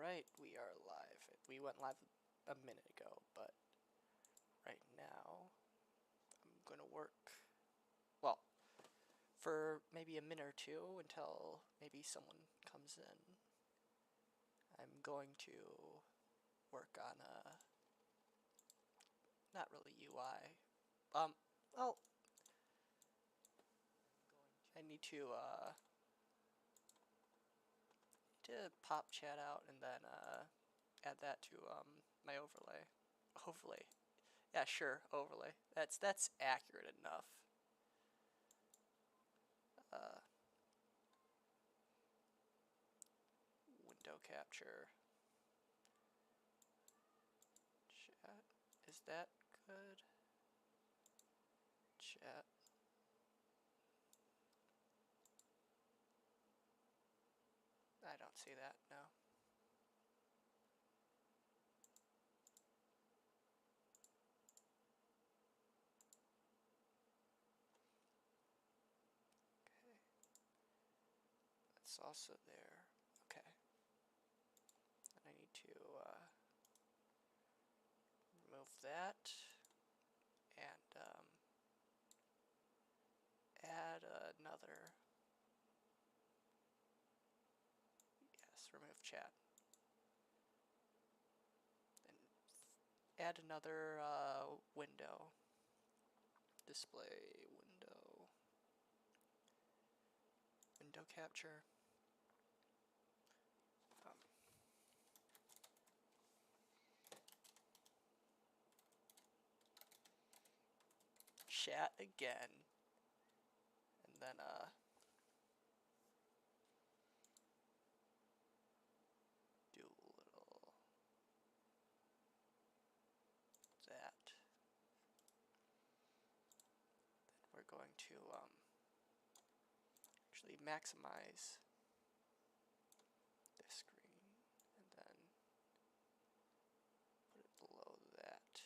Alright, we are live. We went live a minute ago, but right now I'm gonna work, well, for maybe a minute or two until maybe someone comes in. I'm going to work on not really UI. Well, I need to pop chat out and then add that to my overlay. Overlay. Yeah, sure, overlay. That's accurate enough. Window capture. Chat. Is that good? Chat. I don't see that, no. Okay. That's also there. Okay. And I need to remove that and add another. Yes, remove chat. And add another window. Display window. Window capture. Chat again. And then do a little that. Then we're going to actually maximize this screen and then put it below that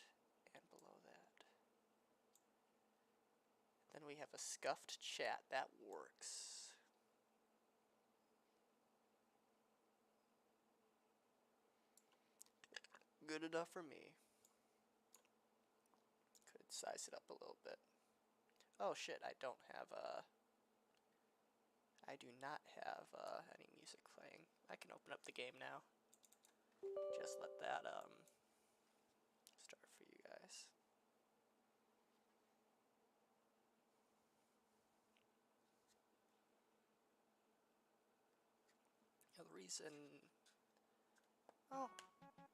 and below that. Then we have a scuffed chat. That works. Good enough for me. Could size it up a little bit. Oh shit, I don't have I do not have any music playing. I can open up the game now. Just let that start for you guys. The reason, oh,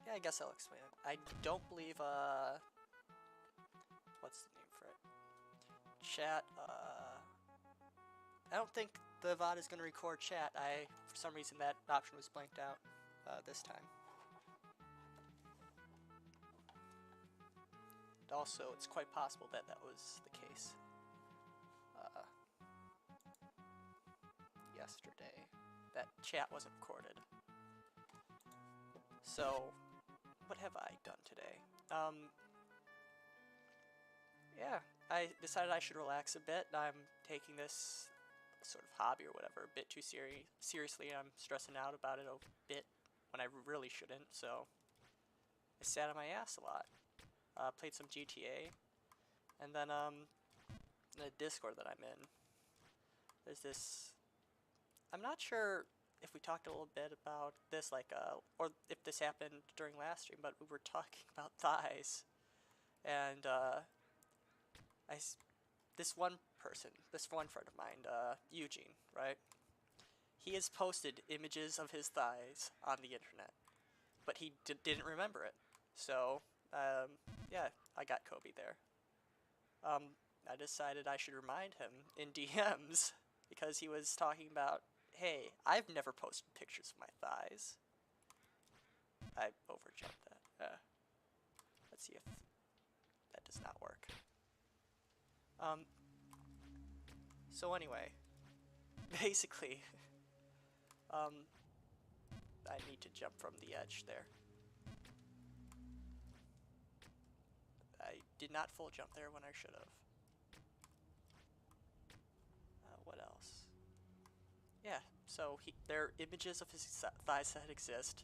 yeah, I guess I'll explain it. I don't believe, what's the name for it? Chat, I don't think the VOD is going to record chat. For some reason, that option was blanked out this time. And also, it's quite possible that that was the case yesterday. That chat wasn't recorded. So, what have I done today? Yeah, I decided I should relax a bit. I'm taking this sort of hobby or whatever a bit too seriously. I'm stressing out about it a bit when I really shouldn't, so I sat on my ass a lot. Played some GTA, and then in the Discord that I'm in, there's this, I'm not sure if we talked a little bit about this, like, or if this happened during last stream, but we were talking about thighs, and this one friend of mine, Eugene, right? He has posted images of his thighs on the internet, but he didn't remember it. So, yeah, I got Kobe there. I decided I should remind him in DMs because he was talking about, hey, I've never posted pictures of my thighs. I overjumped that. Let's see if that does not work. So anyway, basically, I need to jump from the edge there. I did not full jump there when I should have. What else? Yeah, so there are images of his thighs that exist,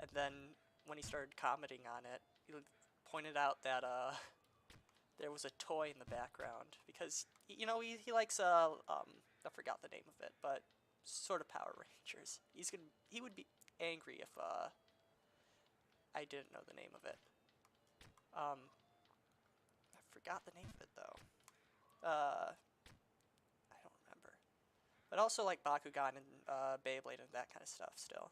And then when he started commenting on it, he pointed out that there was a toy in the background because you know he likes I forgot the name of it, but sort of Power Rangers. He would be angry if I didn't know the name of it. I forgot the name of it though. I don't remember. But also like Bakugan and Beyblade and that kind of stuff still.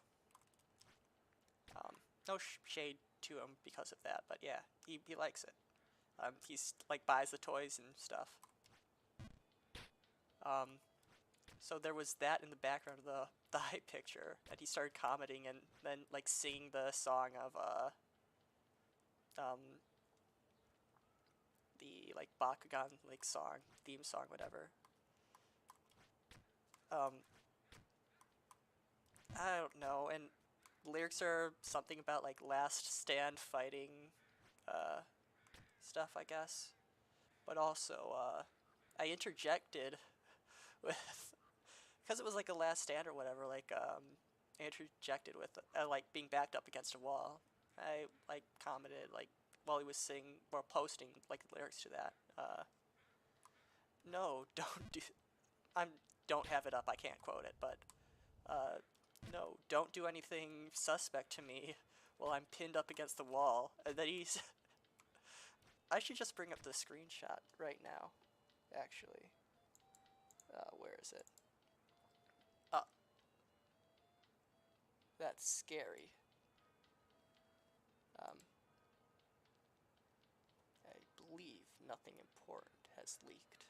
No shade to him because of that, but yeah, he likes it. He's like buys the toys and stuff. So there was that in the background of the hype picture, and he started commenting and then like singing the song of the like Bakugan like song, theme song, whatever. I don't know, and lyrics are something about like last stand fighting stuff, I guess. But also, I interjected with, because it was like a last stand or whatever, like, I interjected with, like, being backed up against a wall. I, like, commented, like, while he was singing, or posting, like, lyrics to that. No, don't have it up, I can't quote it, but, no, don't do anything suspect to me while I'm pinned up against the wall. And then he's, I should just bring up the screenshot right now, actually. Where is it? That's scary. I believe nothing important has leaked.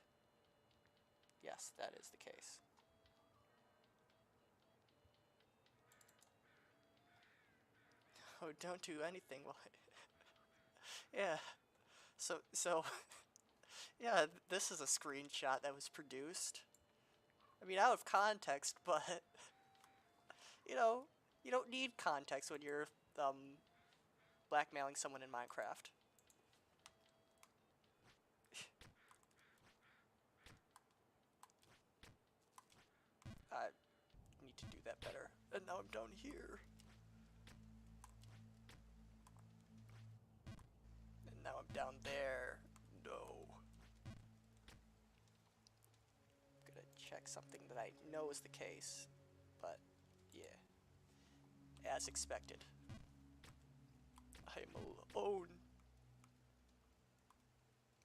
Yes, that is the case. Oh, don't do anything while yeah. So, yeah, this is a screenshot that was produced. I mean, out of context, but, you know, you don't need context when you're, blackmailing someone in Minecraft. I need to do that better. And now I'm down here. And now I'm down there. No. I'm gonna check something that I know is the case. But, yeah. As expected. I am alone.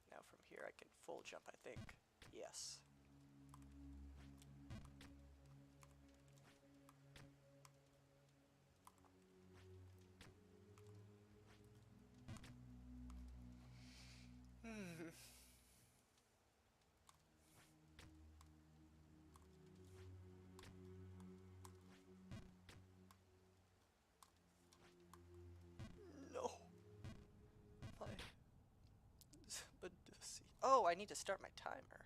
Now from here I can full jump, I think. Yes. No. But oh, I need to start my timer.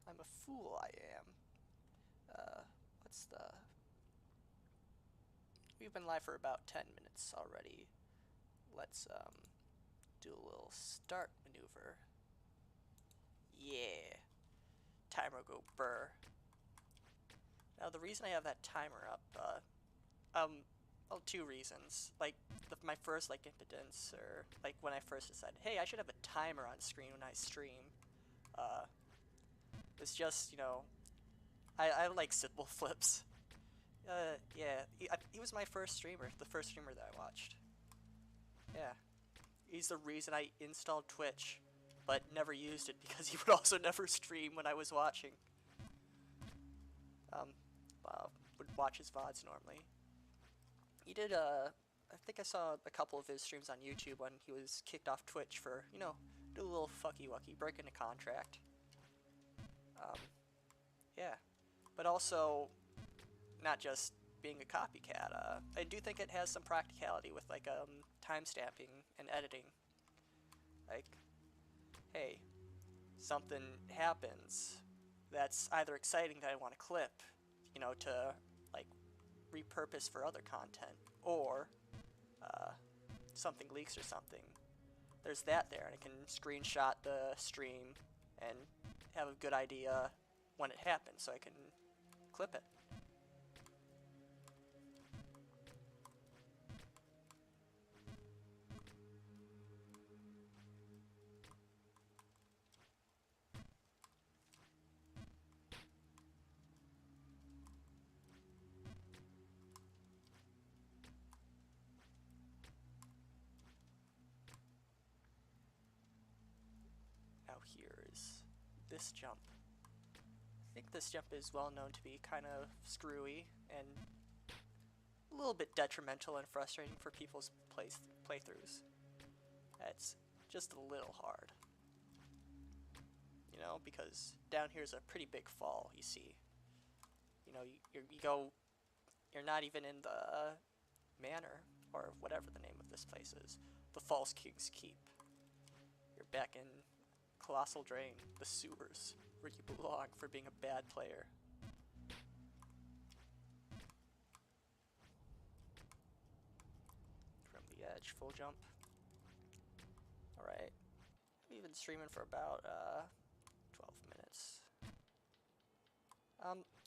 I'm a fool, I am. What's the... We've been live for about 10 minutes already. Let's, do a little start maneuver. Yeah. Timer go burr. Now, the reason I have that timer up, well, two reasons. Like, my first, like, impotence, or, like, when I first decided, hey, I should have a timer on screen when I stream, it's just, you know, I like simple flips. Yeah, he was my first streamer, the first streamer that I watched. Yeah. He's the reason I installed Twitch, but never used it because he would also never stream when I was watching. Would watch his VODs normally. He did, I think I saw a couple of his streams on YouTube when he was kicked off Twitch for, you know, do a little fucky-wucky, breaking a contract. Yeah. But also, not just being a copycat, I do think it has some practicality with, like, timestamping and editing. Like, hey, something happens that's either exciting that I want to clip, you know, to, like, repurpose for other content, or something leaks or something. There's that there, and I can screenshot the stream and have a good idea when it happens, so I can clip it. here is this jump. I think this jump is well known to be kind of screwy and a little bit detrimental and frustrating for people's playthroughs. It's just a little hard, you know, because down here's a pretty big fall. You see, you know, you go, you're not even in the manor or whatever the name of this place is, the False King's Keep. You're back in Colossal Drain, the sewers, where you belong for being a bad player. From the edge, full jump. Alright. We've been streaming for about 12 minutes.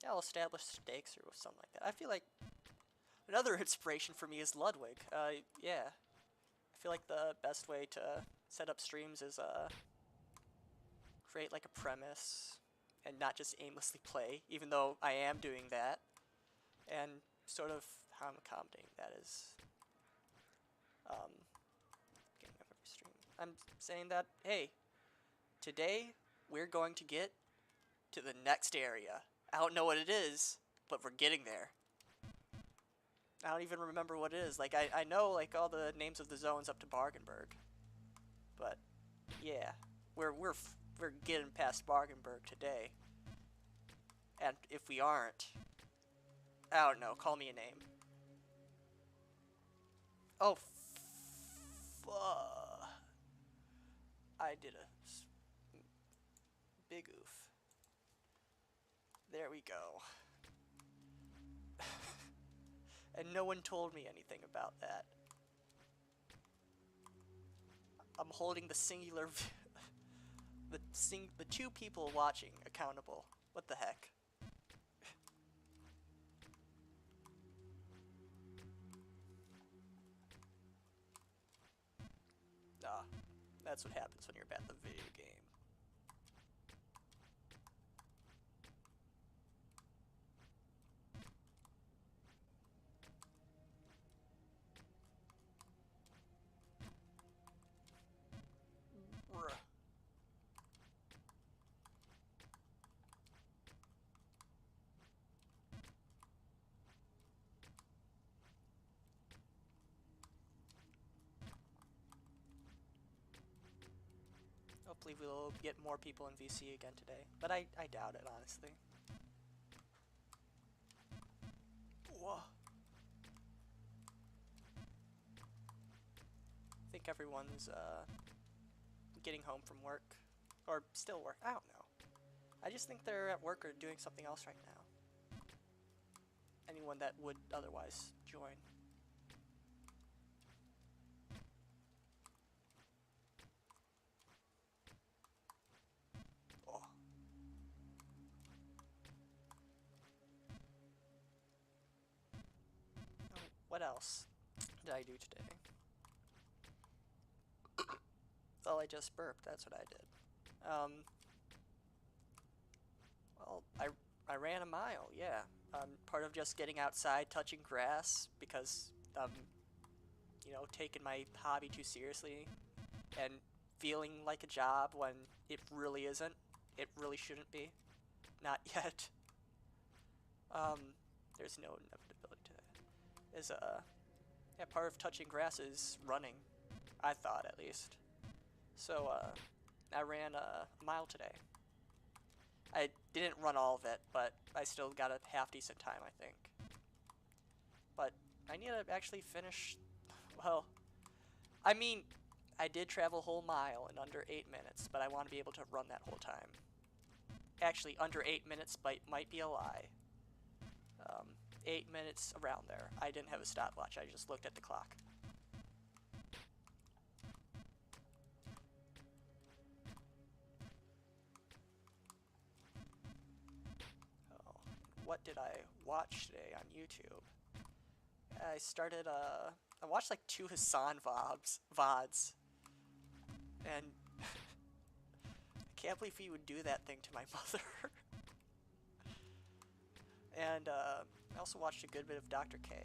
Yeah, I'll establish stakes or something like that. I feel like another inspiration for me is Ludwig. Yeah. I feel like the best way to set up streams is create like a premise and not just aimlessly play, even though I am doing that. And sort of how I'm accommodating that is beginning of every stream. I'm saying that, hey, today we're going to get to the next area. I don't know what it is, but we're getting there. I don't even remember what it is. Like, I know, like, all the names of the zones up to Bargenberg. But, yeah. We're getting past Bargenberg today. And if we aren't, I don't know, call me a name. Oh, I did a big oof. There we go. And no one told me anything about that. I'm holding the singular the two people watching accountable. What the heck? Ah, that's what happens when you're bad at the video game. Hopefully we'll get more people in VC again today, but I doubt it, honestly. Whoa. I think everyone's getting home from work, or still work, I don't know. I just think they're at work or doing something else right now. Anyone that would otherwise join. Oh. What else did I do today? Well, I just burped, that's what I did. Well, I ran a mile, yeah. Part of just getting outside, touching grass, because, you know, taking my hobby too seriously, and feeling like a job when it really isn't. It really shouldn't be. Not yet. There's no inevitability to that. Is, yeah, part of touching grass is running. I thought, at least. So, I ran a mile today. I didn't run all of it, but I still got a half-decent time, I think. But I need to actually finish, well, I mean, I did travel a whole mile in under 8 minutes, but I want to be able to run that whole time. Actually, under 8 minutes might be a lie. 8 minutes around there. I didn't have a stopwatch, I just looked at the clock. What did I watch today on YouTube? I started, I watched like 2 Hassan VODs. And I can't believe he would do that thing to my mother. And, I also watched a good bit of Dr. K.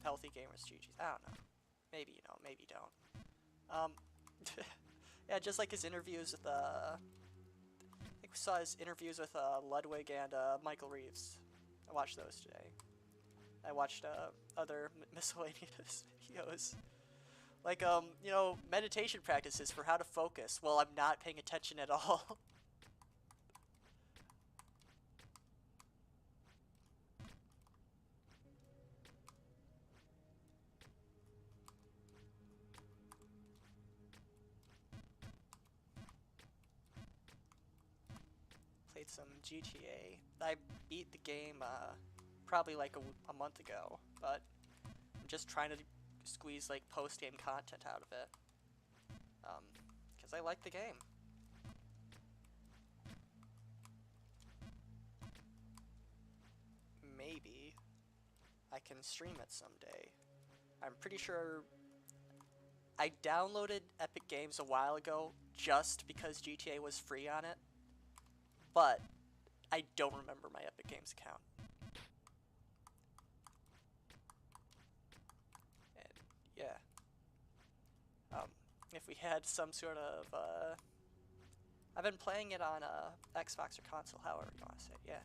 Healthy Gamers GG's. I don't know. Maybe you know, maybe you don't. Yeah, just like his interviews with I think we saw his interviews with Ludwig and Michael Reeves. I watched those today. I watched other miscellaneous videos. Like, you know, meditation practices for how to focus while I'm not paying attention at all. Played some GTA. I beat the game probably like a month ago, but I'm just trying to squeeze like post-game content out of it. Because I like the game. Maybe I can stream it someday. I'm pretty sure I downloaded Epic Games a while ago just because GTA was free on it, but I don't remember my Epic Games account. And yeah, if we had some sort of, I've been playing it on Xbox or console, however you want to say it, yeah.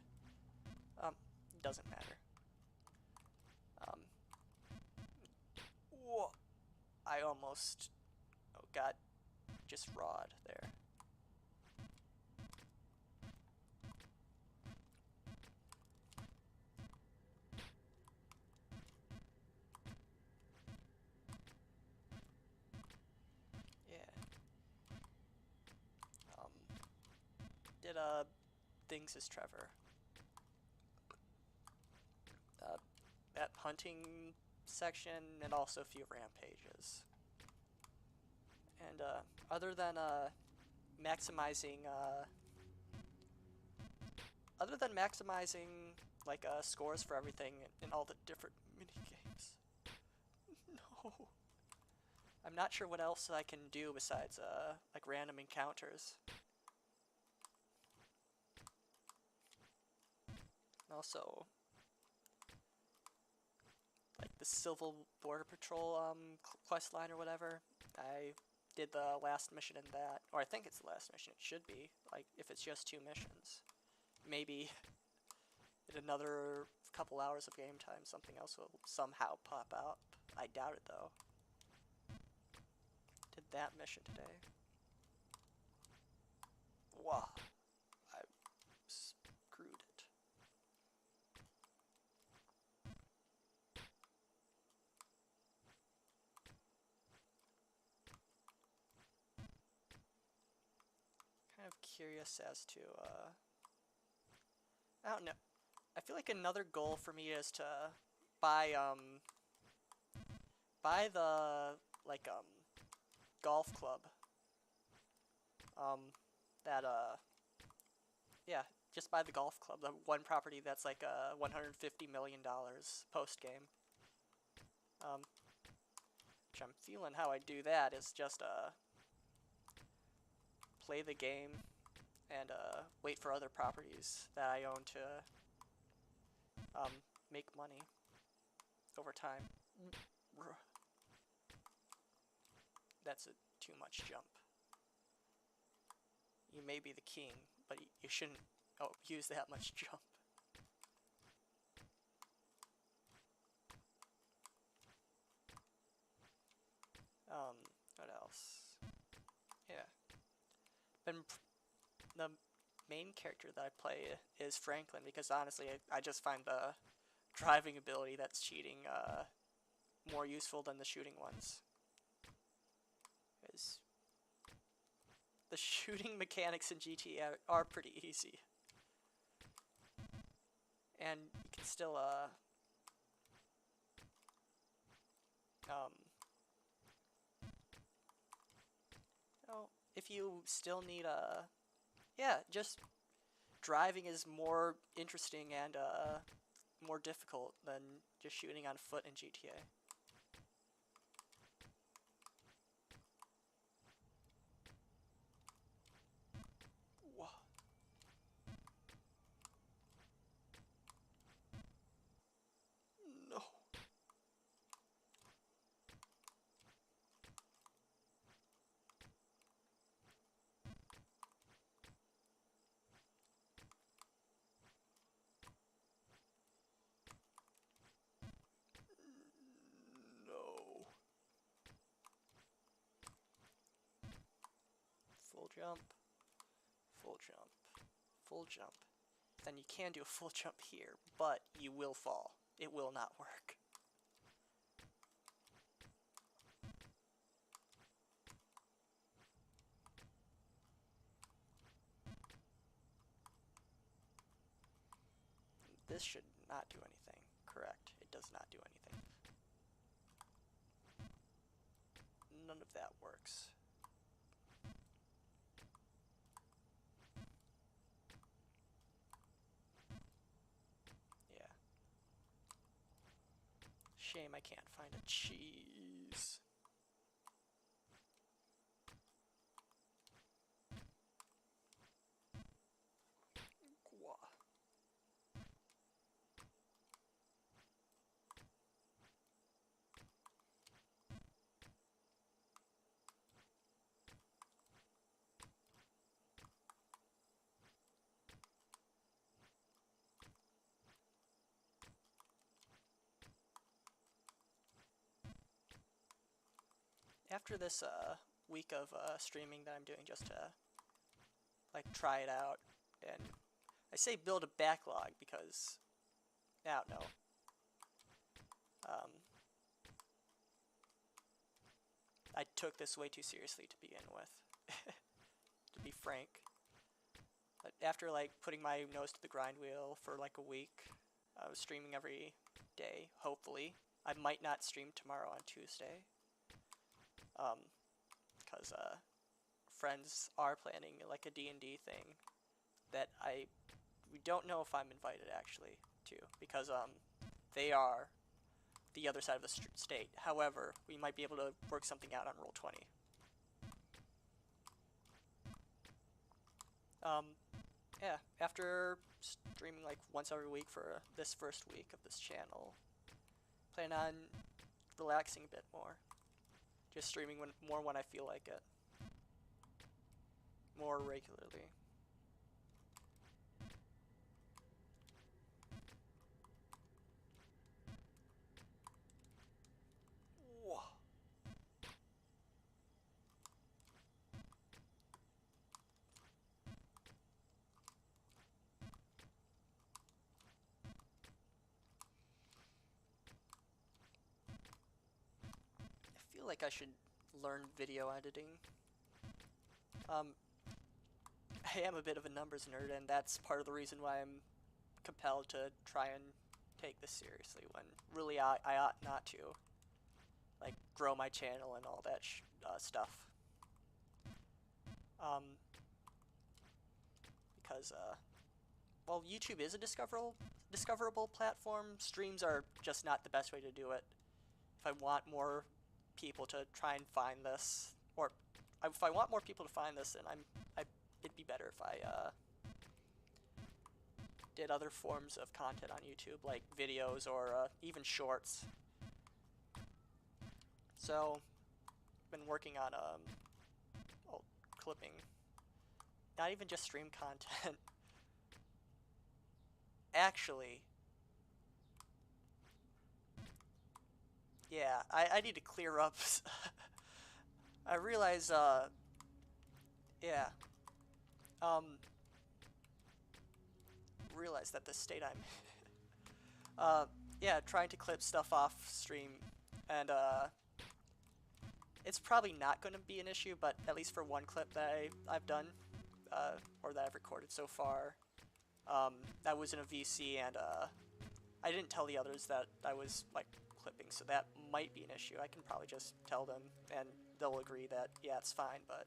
Doesn't matter. Whoa, I almost got just rawed there. Yeah. Did things as Trevor. That hunting section and also a few rampages. And other than maximizing like scores for everything in all the different mini games. No. I'm not sure what else I can do besides like random encounters. Also, like the Civil Border Patrol quest line or whatever. I did the last mission in that, or I think it's the last mission. It should be, like, if it's just 2 missions. Maybe in another couple hours of game time, something else will somehow pop out. I doubt it, though. Did that mission today. Wow. I screwed it. Kind of curious as to, I don't know. I feel like another goal for me is to buy the, like, golf club. That, yeah, just buy the golf club. The one property that's like $150 million post-game. Which I'm feeling how I do that is just, play the game and, wait for other properties that I own to, make money over time. That's a too much jump. You may be the king, but you shouldn't use that much jump. What else? Yeah. The main character that I play is Franklin, because honestly, I just find the driving ability that's cheating more useful than the shooting ones. Because the shooting mechanics in GTA are pretty easy. And you can still, if you still need yeah, just driving is more interesting and more difficult than just shooting on foot in GTA. Whoa. No. jump, full jump, full jump. Then you can do a full jump here, but you will fall. It will not work. This should not do anything. Correct. It does not do anything. None of that works. Yeah. Shame I can't find a cheese. Gua. After this week of streaming that I'm doing just to like try it out, and I say build a backlog because I don't know. I took this way too seriously to begin with, to be frank. But after like putting my nose to the grind wheel for like a week, I was streaming every day, hopefully. I might not stream tomorrow on Tuesday. Because friends are planning like a D&D thing that we don't know if I'm invited actually to, because they are the other side of the state. However, we might be able to work something out on Roll20. Yeah, after streaming like once every week for this first week of this channel, plan on relaxing a bit more. Just streaming more when I feel like it. More regularly. Whoa. I feel like I should learn video editing. I am a bit of a numbers nerd, and that's part of the reason why I'm compelled to try and take this seriously, when really I ought not to. Like, grow my channel and all that stuff. Because, well, YouTube is a discoverable platform. Streams are just not the best way to do it. If I want more people to try and find this, or if I want more people to find this, then it'd be better if I did other forms of content on YouTube, like videos or even shorts. So, been working on clipping, not even just stream content. Actually, yeah, I need to clear up. I realize, yeah, realize that the state I'm, yeah, trying to clip stuff off stream, and it's probably not going to be an issue, but at least for one clip that I've done, or that I've recorded so far, that was in a VC, and I didn't tell the others that I was like clipping, so that might be an issue. I can probably just tell them, and they'll agree that, yeah, it's fine, but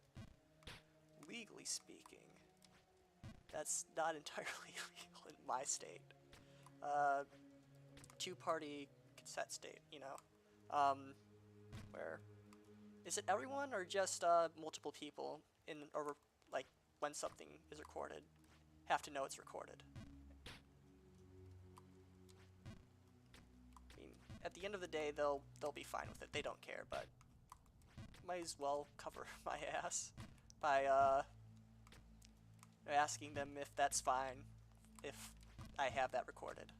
legally speaking, that's not entirely legal in my state. Two-party cassette state, you know, where, is it everyone or just multiple people or like when something is recorded have to know it's recorded? I mean, at the end of the day, they'll be fine with it. They don't care, but might as well cover my ass by asking them if that's fine if I have that recorded.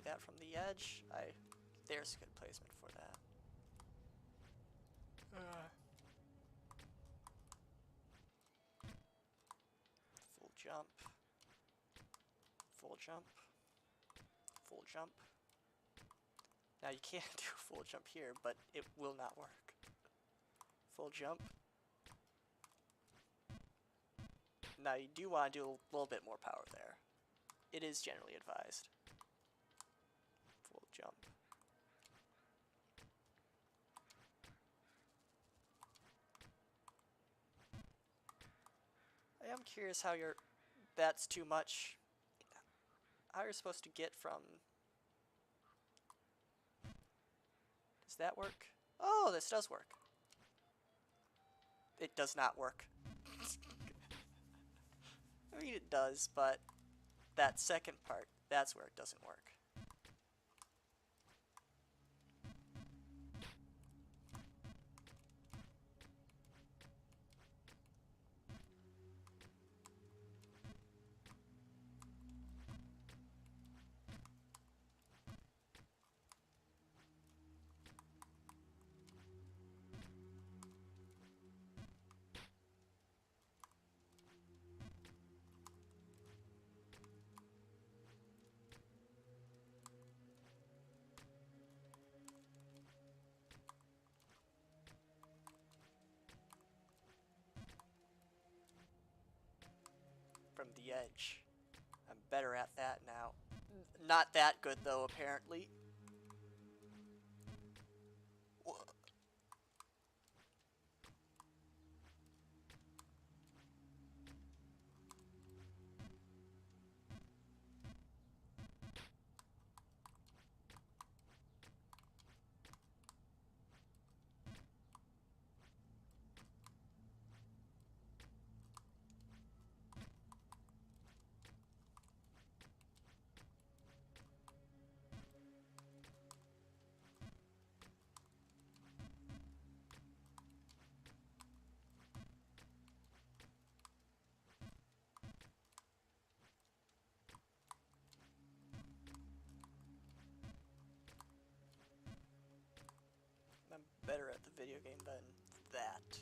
that from the edge. There's good placement for that. Full jump. Full jump. Full jump. Now you can't do a full jump here, but it will not work. Full jump. Now you do want to do a little bit more power there. It is generally advised. Full jump. I am curious how that's too much. How you're supposed to get from... Does that work? Oh, this does work. It does not work. I mean, it does, but that second part, that's where it doesn't work. From the edge. I'm better at that now. Not that good though, apparently. I'm better at the video game than that.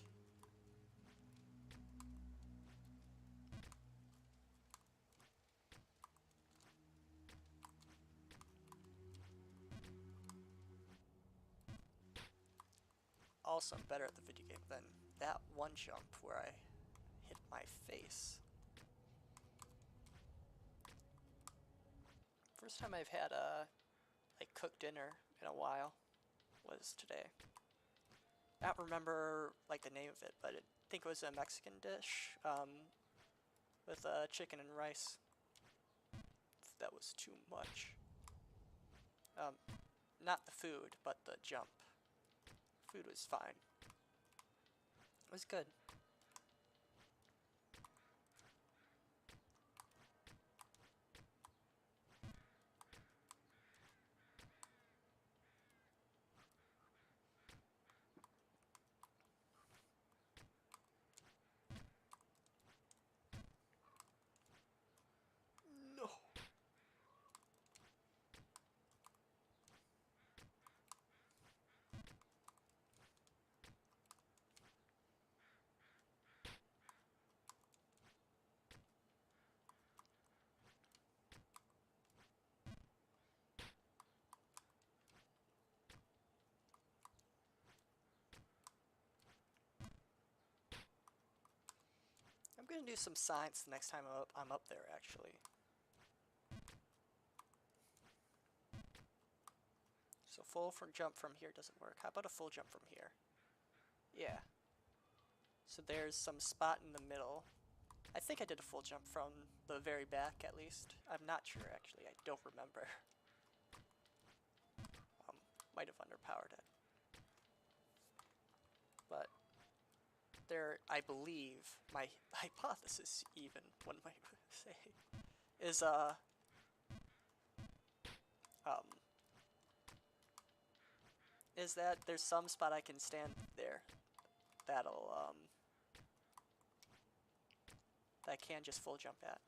Also, I'm better at the video game than that one jump where I hit my face. First time I've had a cooked dinner in a while was today. I don't remember like the name of it, but I think it was a Mexican dish with chicken and rice. That was too much. Not the food, but the jump. Food was fine. It was good. No. I'm gonna do some science the next time I'm up there, actually. So full jump from here doesn't work. How about a full jump from here? Yeah. So there's some spot in the middle. I think I did a full jump from the very back, at least. I'm not sure, actually. I don't remember. Might have underpowered it. But there, I believe, my hypothesis even, one might say, is that there's some spot I can stand there that'll, that I can just full jump at.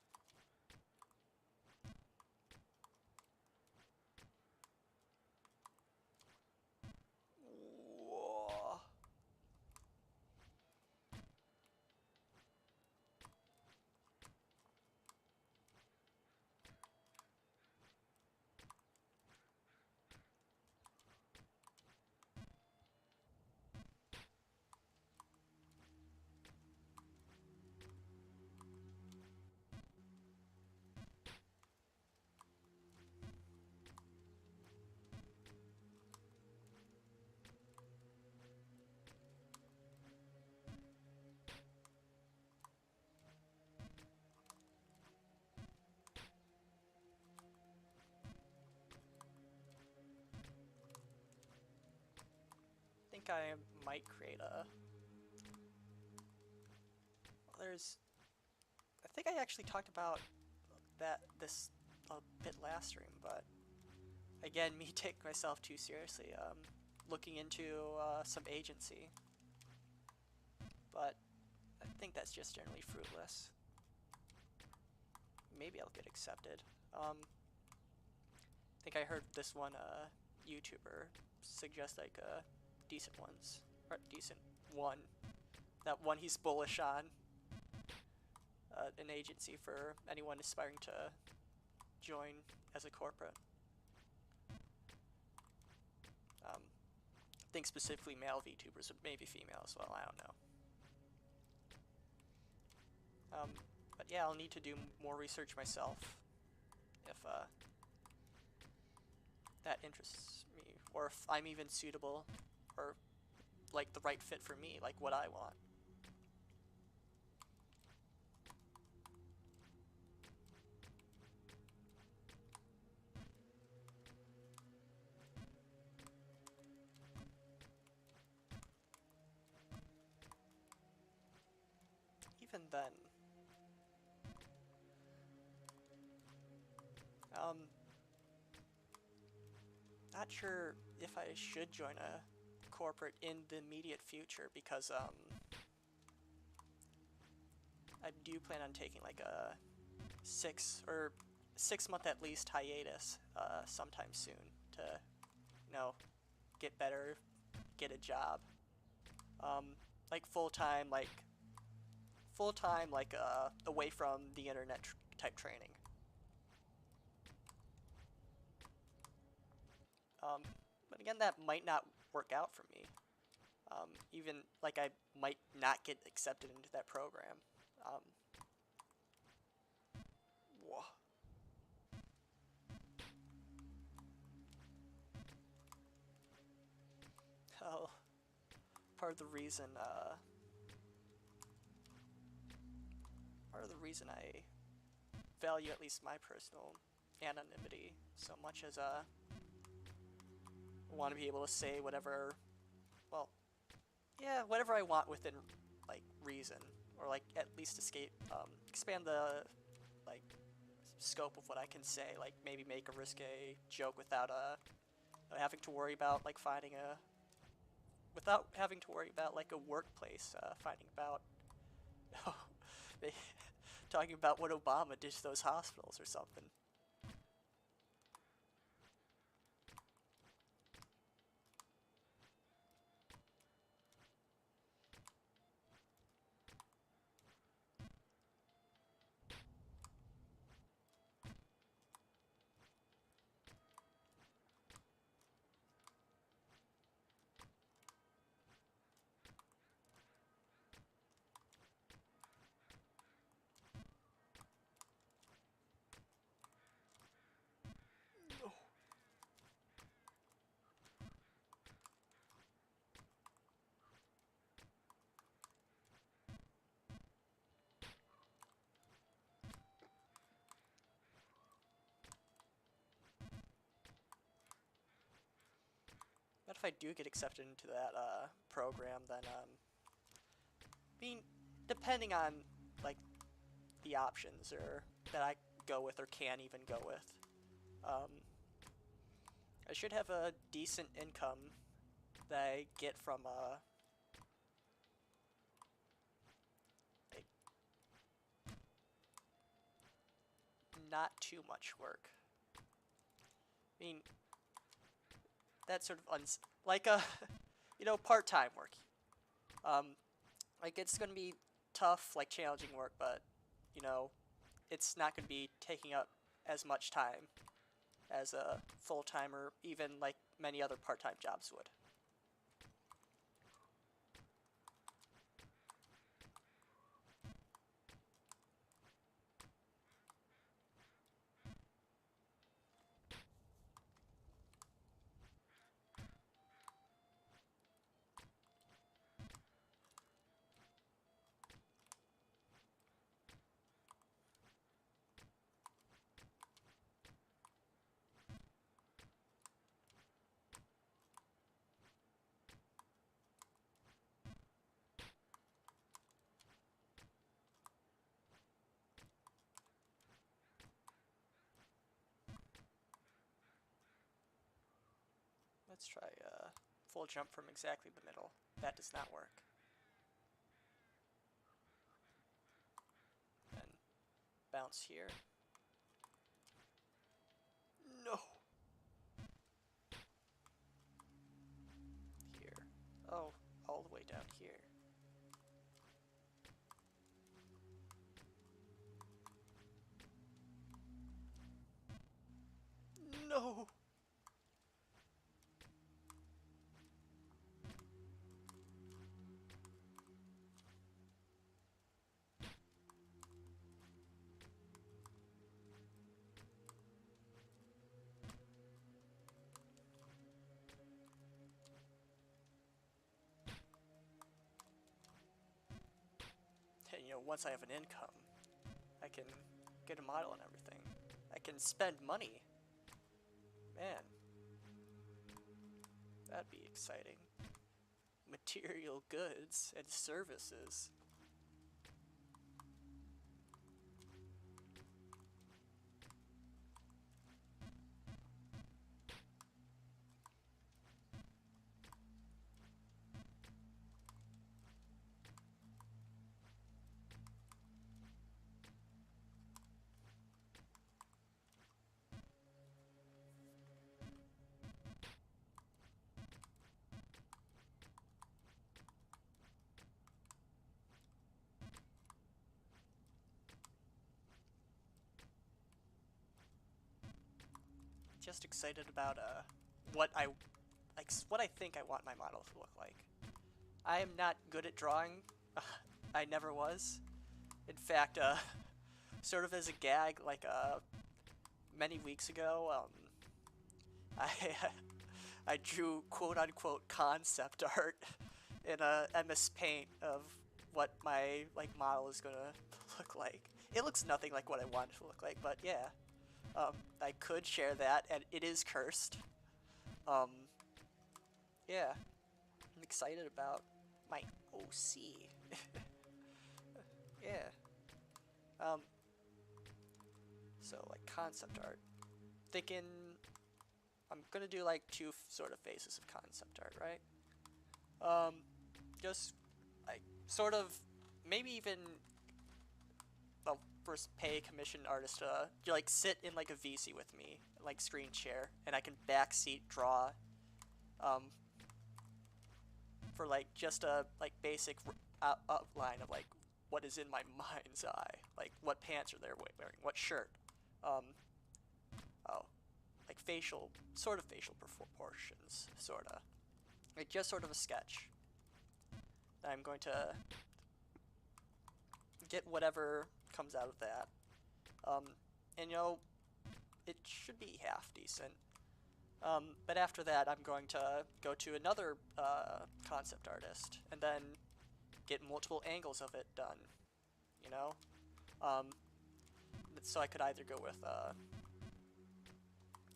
think I might create a... There's... I think I actually talked about this a bit last stream, but again, me taking myself too seriously. Looking into some agency, but I think that's just generally fruitless. Maybe I'll get accepted. I think I heard this one YouTuber suggest like decent ones, or decent one. That one he's bullish on. An agency for anyone aspiring to join as a corporate. I think specifically male VTubers, but maybe female as well, I don't know. But yeah, I'll need to do more research myself if that interests me, or if I'm even suitable, or like the right fit for me, like what I want. Even then, not sure if I should join a corporate in the immediate future, because I do plan on taking like a 6 month at least hiatus sometime soon to, you know, get better, get a job, like full time, away from the internet type training. But again, that might not work out for me. Even like I might not get accepted into that program. Whoa. Oh, part of the reason I value at least my personal anonymity so much as want to be able to say whatever, well, yeah, whatever I want within like reason, or like at least expand the like scope of what I can say, like maybe make a risque joke without having to worry about like without having to worry about like a workplace finding about talking about what Obama did to those hospitals or something. But if I do get accepted into that program, then I mean, depending on like the options or that I go with or can even go with, I should have a decent income that I get from like not too much work. I mean, that sort of like you know, part-time work. Like it's gonna be tough, like challenging work, but you know, it's not gonna be taking up as much time as a full-time or even like many other part-time jobs would. Let's try full jump from exactly the middle. That does not work. Then bounce here. No! Here. Oh, all the way down here. No! And you know, once I have an income, I can get a model and everything. I can spend money. Man. That'd be exciting. Material goods and services. Just excited about what I think I want my model to look like. I am not good at drawing. I never was. In fact, sort of as a gag, like many weeks ago, I I drew quote unquote concept art in a MS Paint of what my model is gonna look like. It looks nothing like what I want it to look like, but yeah. I could share that, and it is cursed. Yeah, I'm excited about my OC. Yeah. So like concept art. Thinking I'm gonna do like two sort of phases of concept art, right? Just like sort of maybe even first pay a commissioned artist to like sit in like a VC with me, like screen share, and I can backseat draw for like just a like basic outline of like what is in my mind's eye, like what pants are they wearing, what shirt, oh, like sort of facial proportions, sorta, like just sort of a sketch. I'm going to get whatever comes out of that. And you know, it should be half decent. But after that, I'm going to go to another concept artist and then get multiple angles of it done. You know, so I could either go with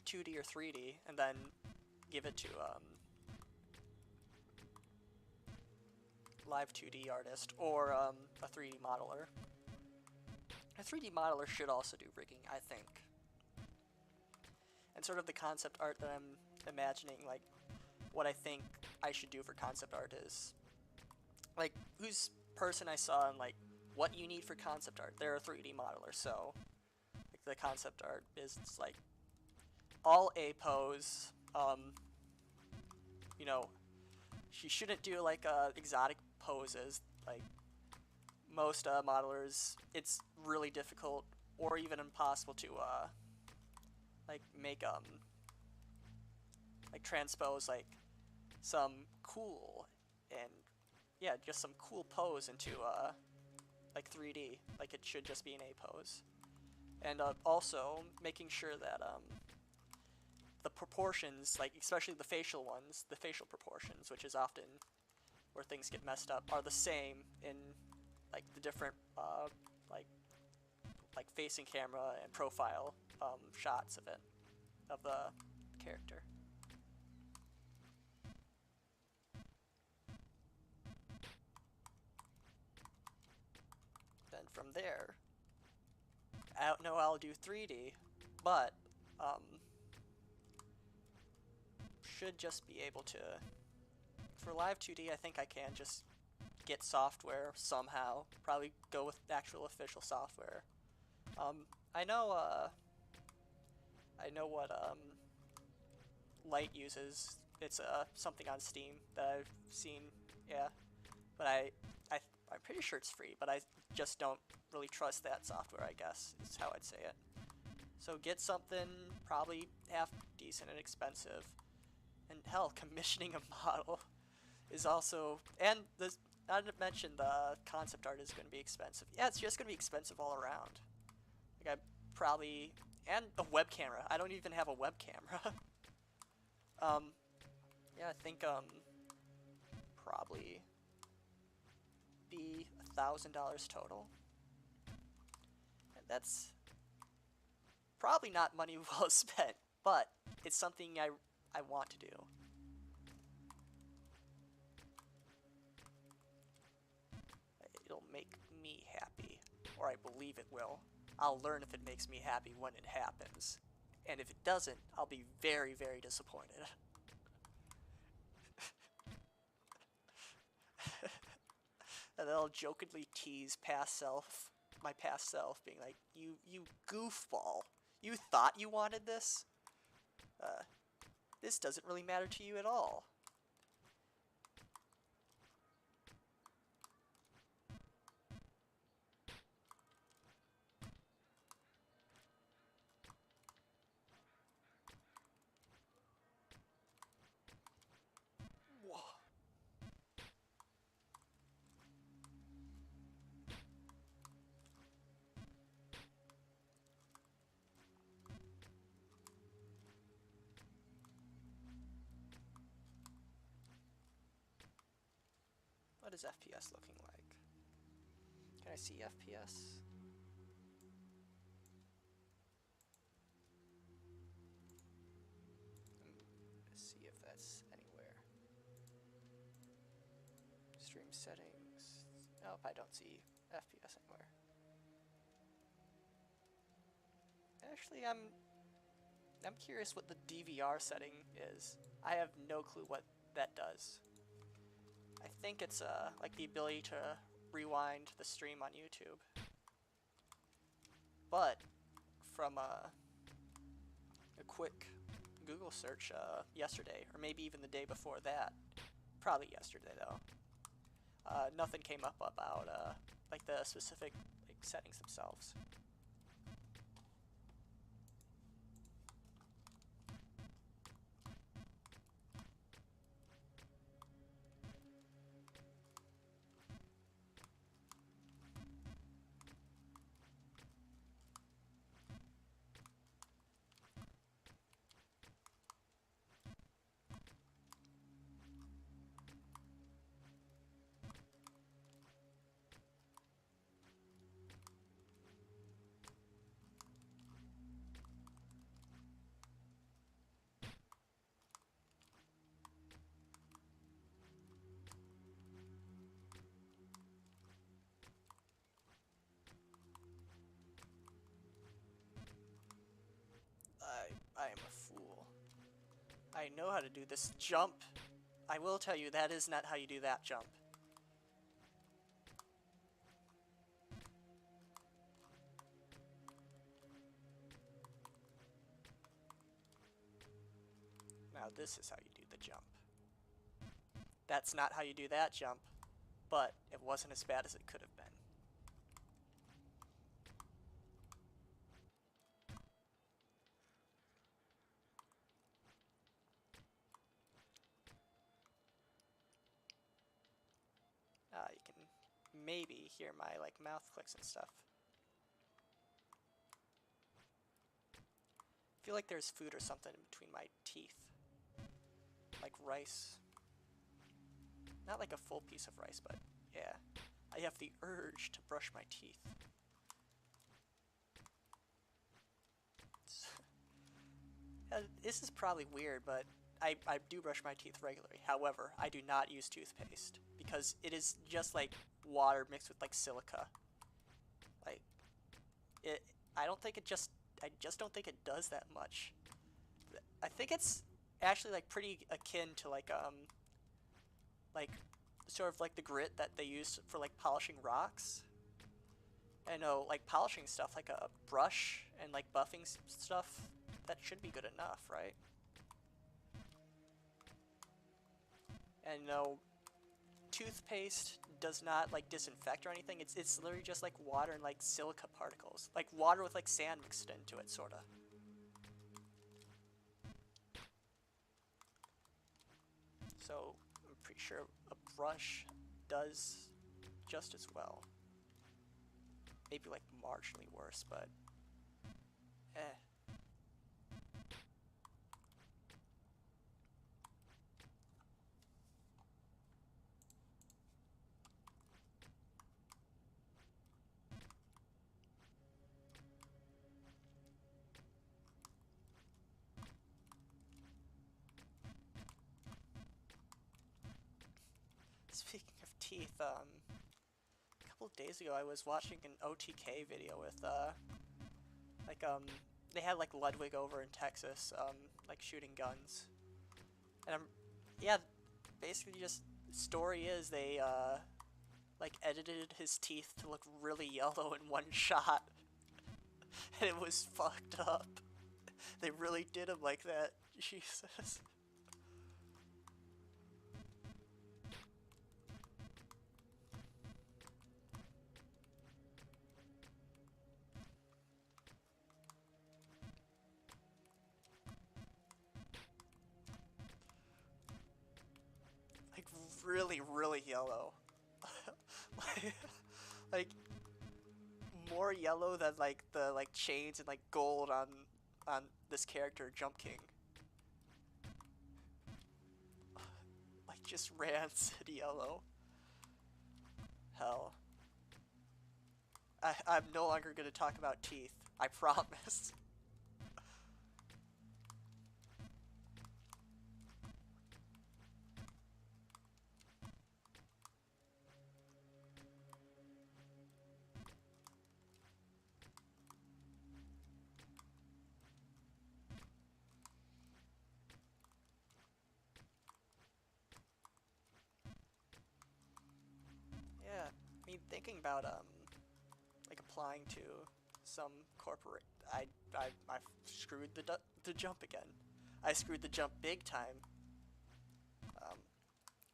2D or 3D, and then give it to live 2D artist or a 3D modeler. A 3D modeler should also do rigging, I think. And sort of the concept art that I'm imagining, like, what I think I should do for concept art is, like, who's person I saw and, like, what you need for concept art. They're a 3D modeler, so, like, the concept art is, like, all A pose, you know, she shouldn't do, like, exotic poses, like, most modelers, it's really difficult or even impossible to like make like transpose like some cool and yeah, just some cool pose into like 3D, like it should just be an A pose. And also making sure that the proportions, like especially the facial ones, the facial proportions, which is often where things get messed up, are the same in like the different like facing camera and profile shots of it, of the character. Then from there, I don't know I'll do 3D, but should just be able to, for Live 2D, I think I can just get software somehow, probably go with actual official software. I know, I know what, Light uses. It's, something on Steam that I've seen, yeah, but I'm pretty sure it's free, but I just don't really trust that software, I guess, is how I'd say it. So get something probably half decent and expensive. And hell, commissioning a model is also, and this, not to mention the concept art is going to be expensive. Yeah, it's just going to be expensive all around. Like I probably, and a web camera. I don't even have a web camera. Yeah, I think probably be $1,000 total. And that's probably not money well spent, but it's something I want to do. It'll make me happy, or I believe it will. I'll learn if it makes me happy when it happens. And if it doesn't, I'll be very, very disappointed. And then I'll jokingly tease my past self, being like, you goofball. You thought you wanted this? This doesn't really matter to you at all. Whoa. What is FPS looking like? Can I see FPS? Let's see if that's anywhere. Stream settings. Nope, I don't see FPS anywhere. Actually, I'm curious what the DVR setting is. I have no clue what that does. I think it's like the ability to rewind the stream on YouTube. But from a quick Google search yesterday, or maybe even the day before that, probably yesterday though, nothing came up about like the specific like settings themselves. I am a fool. I know how to do this jump. I will tell you, that is not how you do that jump. Now this is how you do the jump. That's not how you do that jump, but it wasn't as bad as it could have been. You can maybe hear my like mouth clicks and stuff. I feel like there's food or something in between my teeth. Like rice. Not like a full piece of rice, but yeah. I have the urge to brush my teeth. This is probably weird, but I do brush my teeth regularly. However, I do not use toothpaste because it is just like water mixed with like silica. Like I just don't think it does that much. I think it's actually like pretty akin to like sort of like the grit that they use for like polishing rocks. I know like polishing stuff like a brush and like buffing stuff, that should be good enough, right? And no, toothpaste does not like disinfect or anything. It's literally just like water and like silica particles, like water with like sand mixed into it, sorta. So I'm pretty sure a brush does just as well. Maybe like marginally worse, but eh. Speaking of teeth, a couple of days ago I was watching an OTK video with like they had like Ludwig over in Texas, like shooting guns, and yeah, basically just story is they like edited his teeth to look really yellow in one shot, and it was fucked up. They really did him like that. Jesus. Like really, really yellow. like more yellow than like the like chains and like gold on this character Jump King. Like just rancid yellow. Hell. I'm no longer gonna talk about teeth. I promise. Yeah, I mean thinking about like applying to some corporate, I screwed the jump again. I screwed the jump big time. Um,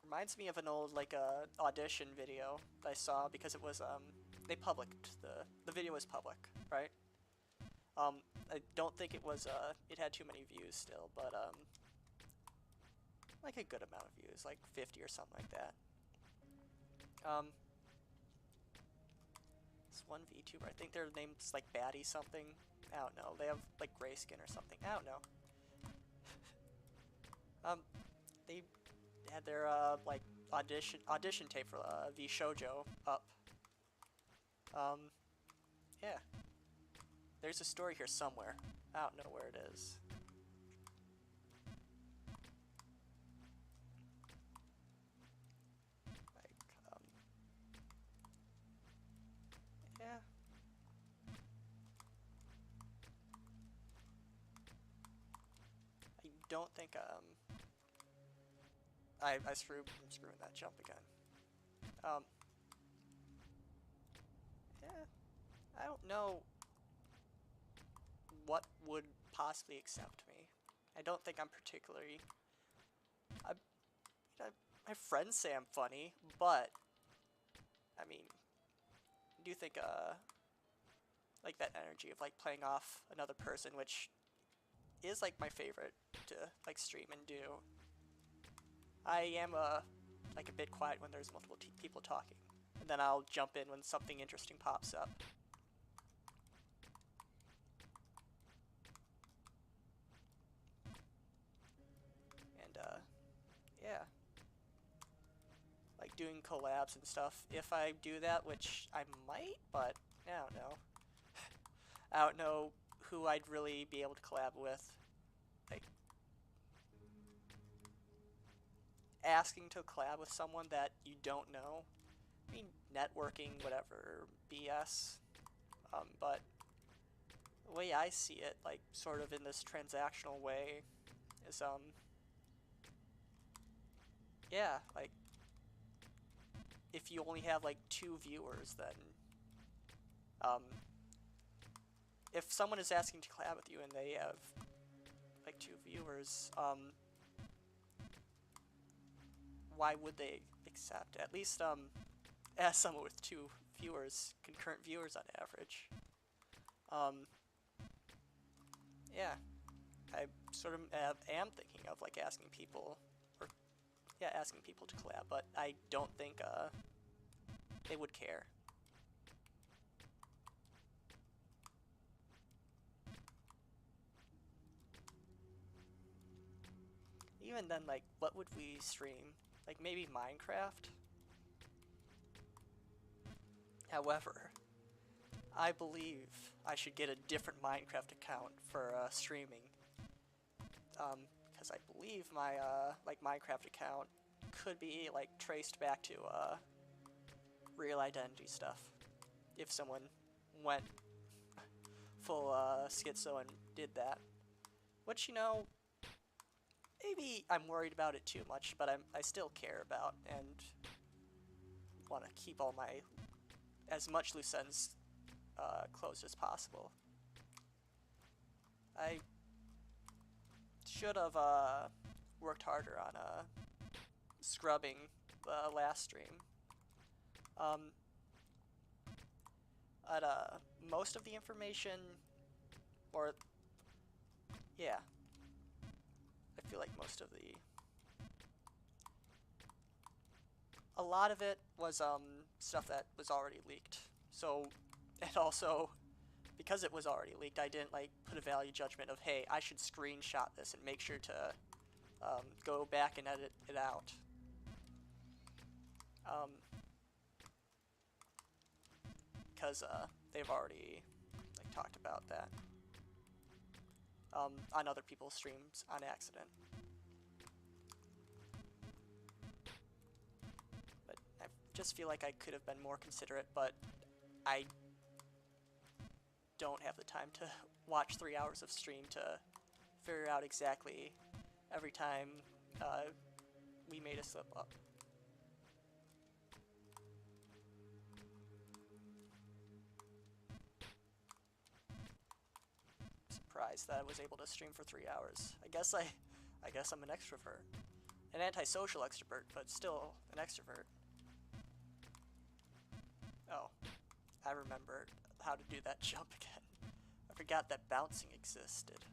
Reminds me of an old like audition video that I saw because it was they published the video was public, right? I don't think it was it had too many views still, but like a good amount of views, like 50 or something like that. This one VTuber, I think their name's like Batty something. I don't know. They have like gray skin or something. I don't know. They had their like audition tape for V Shoujo up. Yeah. There's a story here somewhere. I don't know where it is. Like, yeah. I don't think I'm screwing that jump again. Yeah. I don't know what would possibly accept me. I don't think I'm particularly. I, my friends say I'm funny, but I mean, I do think like that energy of like playing off another person, which is like my favorite to like stream and do. I am like a bit quiet when there's multiple people talking, and then I'll jump in when something interesting pops up. And yeah, like doing collabs and stuff. If I do that, which I might, but I don't know. I don't know who I'd really be able to collab with. Like, asking to collab with someone that you don't know. I mean, networking, whatever, BS. But the way I see it, like, sort of in this transactional way, is, yeah, like if you only have like 2 viewers, then um, if someone is asking to collab with you and they have like 2 viewers, why would they accept? At least as someone with 2 viewers, concurrent viewers on average. Yeah, I sort of am thinking of like asking people, or yeah, asking people to collab, but I don't think they would care. Even then, like, what would we stream? Like, maybe Minecraft? However, I believe I should get a different Minecraft account for streaming. Because I believe my, like, Minecraft account could be, like, traced back to, real identity stuff. If someone went full, schizo and did that. Which, you know, maybe I'm worried about it too much, but I still care about and want to keep all my, as much loose ends closed as possible. I should have worked harder on scrubbing the last stream. But most of the information, or yeah, I feel like most of the, a lot of it was stuff that was already leaked. So, and also, because it was already leaked, I didn't like put a value judgment of, hey, I should screenshot this and make sure to go back and edit it out. Because they've already like talked about that on other people's streams on accident. But I just feel like I could have been more considerate, but I don't have the time to watch 3 hours of stream to figure out exactly every time we made a slip up. Surprised that I was able to stream for 3 hours. I guess I'm an extrovert. An antisocial extrovert, but still an extrovert. Oh, I remembered how to do that jump again. I forgot that bouncing existed.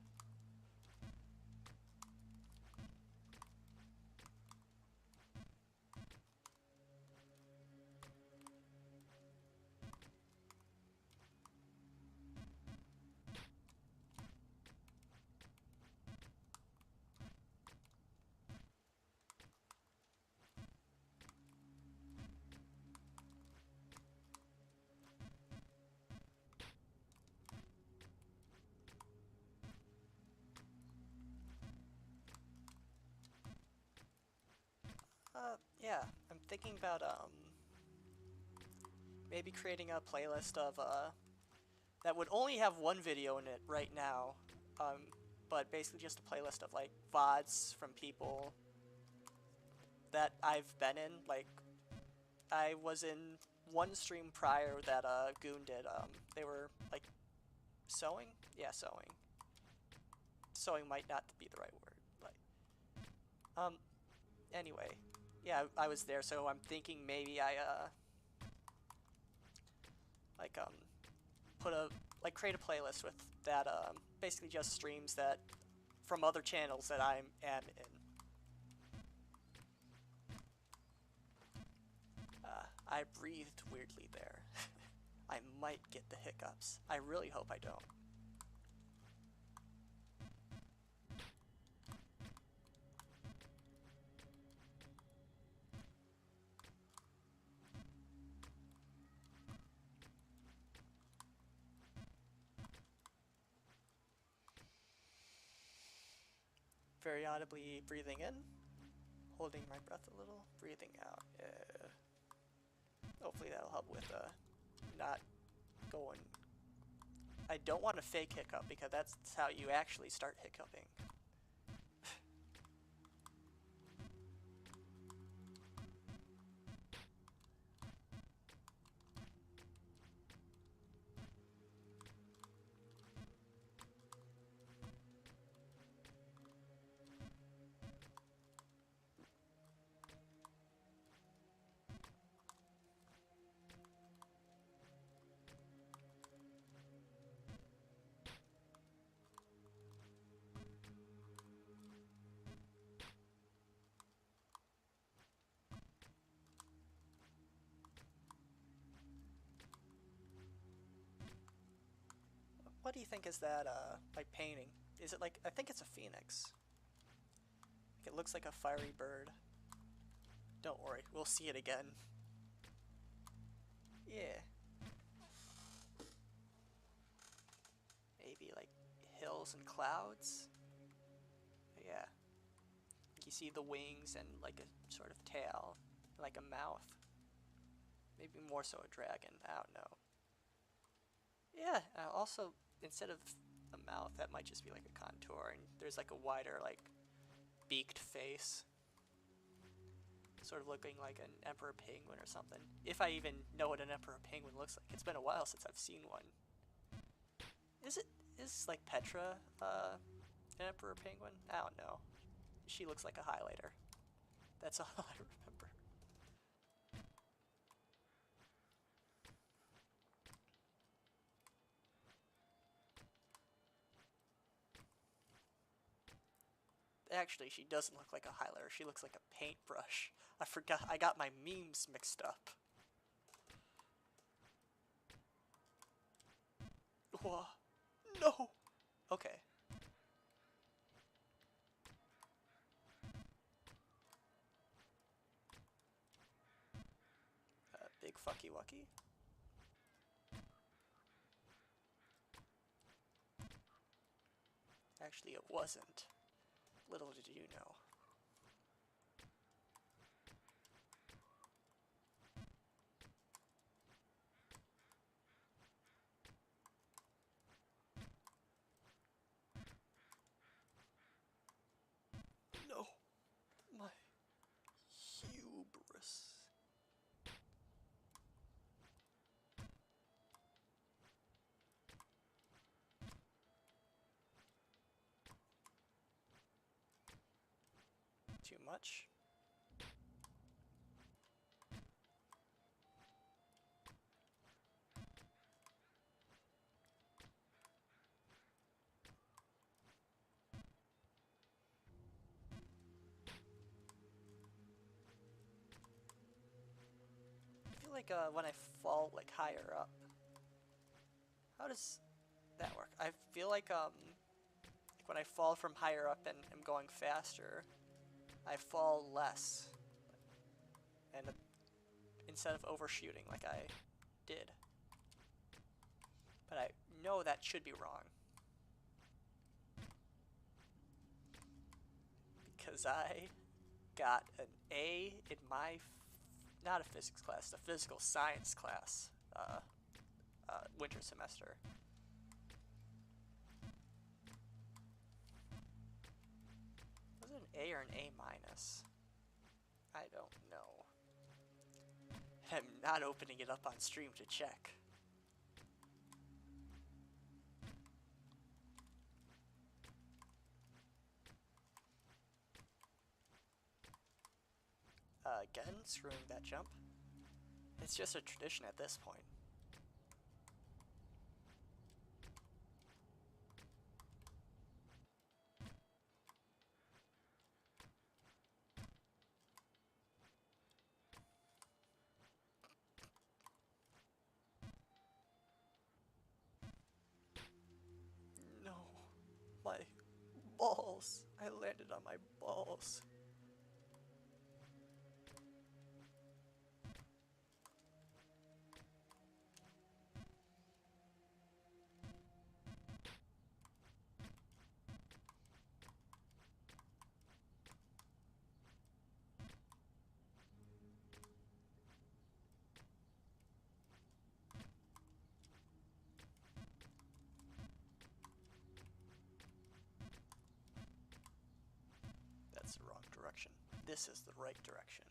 Yeah, I'm thinking about maybe creating a playlist of that would only have one video in it right now, but basically just a playlist of like VODs from people that I've been in. Like, I was in one stream prior that Goon did. They were like sewing? Yeah, sewing. Sewing might not be the right word. Like, anyway, yeah, I was there, so I'm thinking maybe I like create a playlist with that basically just streams that from other channels that I am in. I breathed weirdly there. I might get the hiccups. I really hope I don't. Very audibly breathing in, holding my breath a little, breathing out. Hopefully that'll help with not going. I don't want a fake hiccup because that's how you actually start hiccuping. What do you think is that, like, painting? Is it like, I think it's a phoenix. It looks like a fiery bird. Don't worry, we'll see it again. Yeah. Maybe, like, hills and clouds? Yeah. You see the wings and, like, a sort of tail, like a mouth. Maybe more so a dragon, I don't know. Yeah, also, instead of a mouth, that might just be like a contour, and there's like a wider, like, beaked face. Sort of looking like an emperor penguin or something. If I even know what an emperor penguin looks like. It's been a while since I've seen one. Is like Petra, an emperor penguin? I don't know. She looks like a highlighter. That's all I remember. Actually, she doesn't look like a highlighter. She looks like a paintbrush. I forgot. I got my memes mixed up. Whoa. No! Okay. Big fucky wucky. Actually, it wasn't. Little did you know. No. My hubris. Too much? I feel like when I fall like higher up, how does that work? I feel like when I fall from higher up and am going faster, I fall less, and instead of overshooting like I did. But I know that should be wrong. Because I got an A in my, not a physics class, the physical science class, winter semester. Was it an A or an A minus? I don't know. I'm not opening it up on stream to check. Again, screwing that jump. It's just a tradition at this point. No, my balls. I landed on my balls. That's the wrong direction. This is the right direction.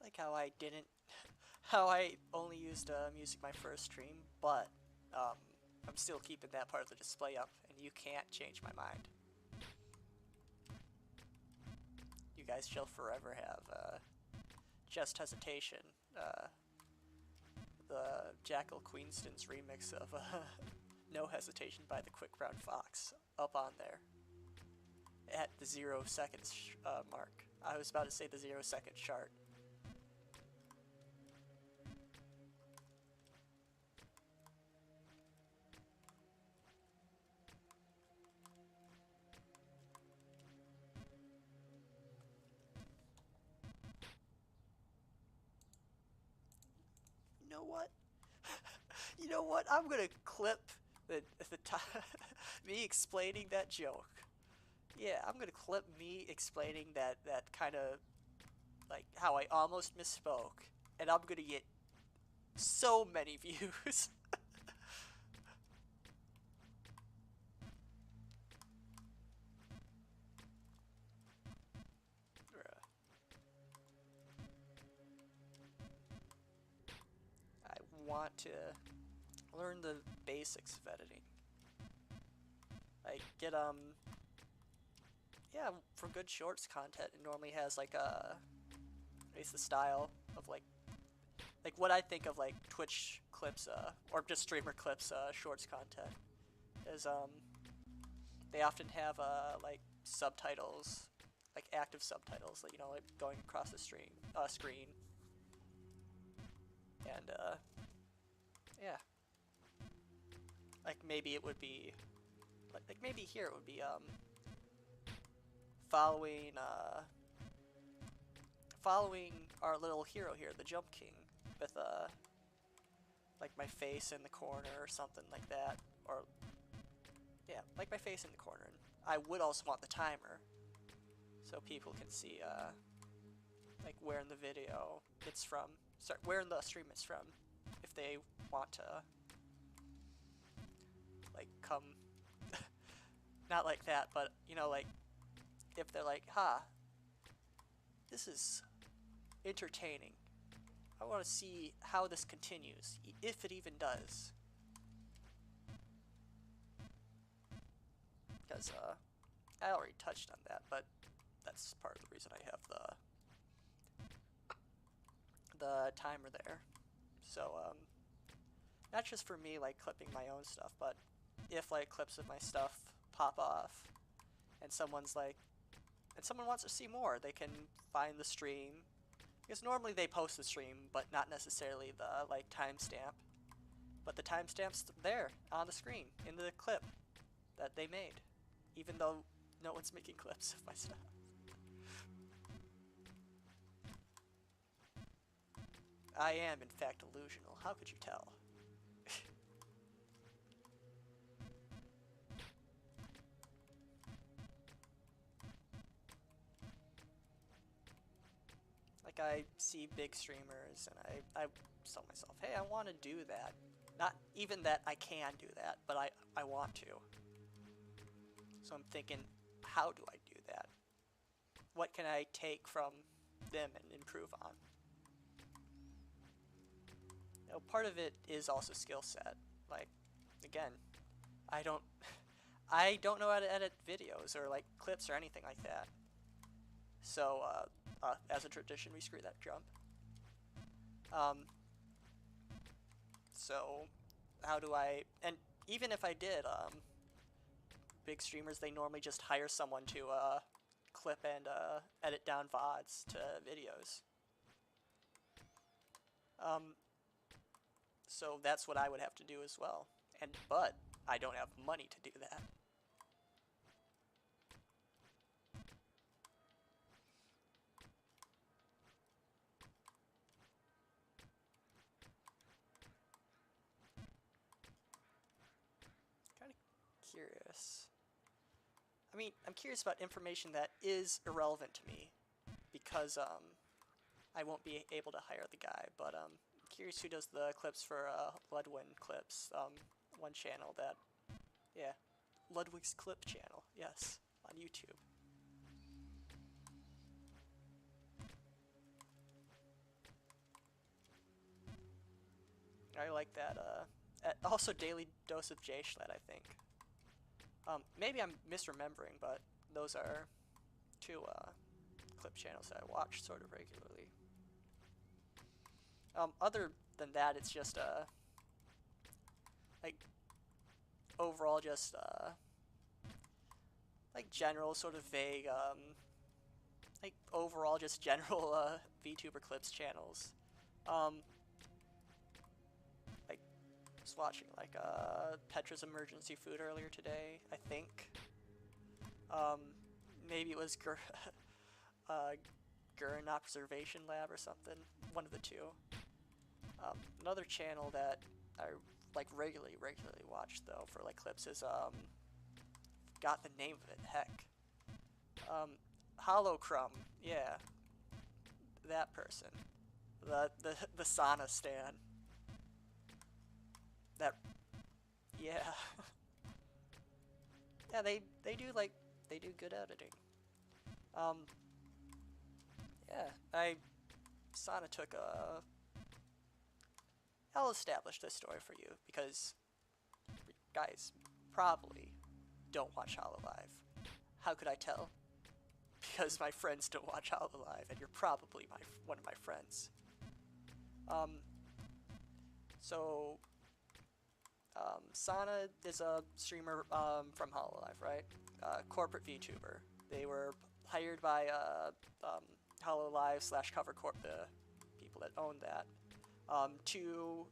Like how I didn't, how I only used music my first stream, but I'm still keeping that part of the display up, and you can't change my mind. You you guys shall forever have Just Hesitation, the Jackal Queenston's remix of No Hesitation by the Quick Brown Fox up on there at the 0 seconds mark. I was about to say the 0 second chart. You know what? You know what? I'm gonna clip the me explaining that joke. Yeah, I'm gonna clip me explaining that kind of like how I almost misspoke, and I'm gonna get so many views. I want to learn the basics of editing. Like get yeah, for good shorts content, it normally has like it's the style of like what I think of like Twitch clips or just streamer clips shorts content is they often have like subtitles, like active subtitles that, you know, like going across the screen and yeah, like maybe it would be like maybe here it would be following our little hero here, the Jump King, with like my face in the corner or something like that, or yeah, like my face in the corner. And I would also want the timer so people can see like where in the video it's from, sorry, where in the stream it's from, if they want to like come not like that, but you know, like if they're like, ha, this is entertaining, I want to see how this continues, if it even does. Because I already touched on that, but that's part of the reason I have the timer there. So not just for me like clipping my own stuff, but if like clips of my stuff pop off and someone wants to see more, they can find the stream, because normally they post the stream but not necessarily the like timestamp, but the timestamp's there on the screen in the clip that they made, even though no one's making clips of my stuff. I am in fact delusional. How could you tell? Like I see big streamers and I tell myself, hey, I want to do that. Not even that I can do that, but I want to. So I'm thinking, how do I do that? What can I take from them and improve on? Now, part of it is also skill set. Like, again, I don't know how to edit videos or like clips or anything like that. So as a tradition, we screw that jump. So how do I, and even if I did, big streamers, they normally just hire someone to clip and edit down VODs to videos. So that's what I would have to do as well. But I don't have money to do that. Kind of curious. I mean, I'm curious about information that is irrelevant to me, because I won't be able to hire the guy, but I'm curious who does the clips for Ludwig Clips, one channel that, yeah, Ludwig's Clip channel, yes, on YouTube. I like that, also Daily Dose of J-Schlet, I think. Maybe I'm misremembering, but those are two clip clip channels that I watch sort of regularly. Other than that, it's just like overall just like general sort of vague like overall just general VTuber clips channels. Like I was watching like Petra's Emergency Food earlier today, I think. Maybe it was Gurn Observation Lab or something. One of the two. Another channel that I like regularly watch though for like clips is got the name of it. Heck. Holocrum. Yeah. That person. The sauna stan. That. Yeah. Yeah. They do like they do good editing. Yeah. Sauna took a. I'll establish this story for you because guys probably don't watch Hololive. How could I tell? Because my friends don't watch Hololive, and you're probably one of my friends. Sana is a streamer from Hololive, right? Corporate VTuber. They were hired by Hololive / Cover Corp, the people that own that, to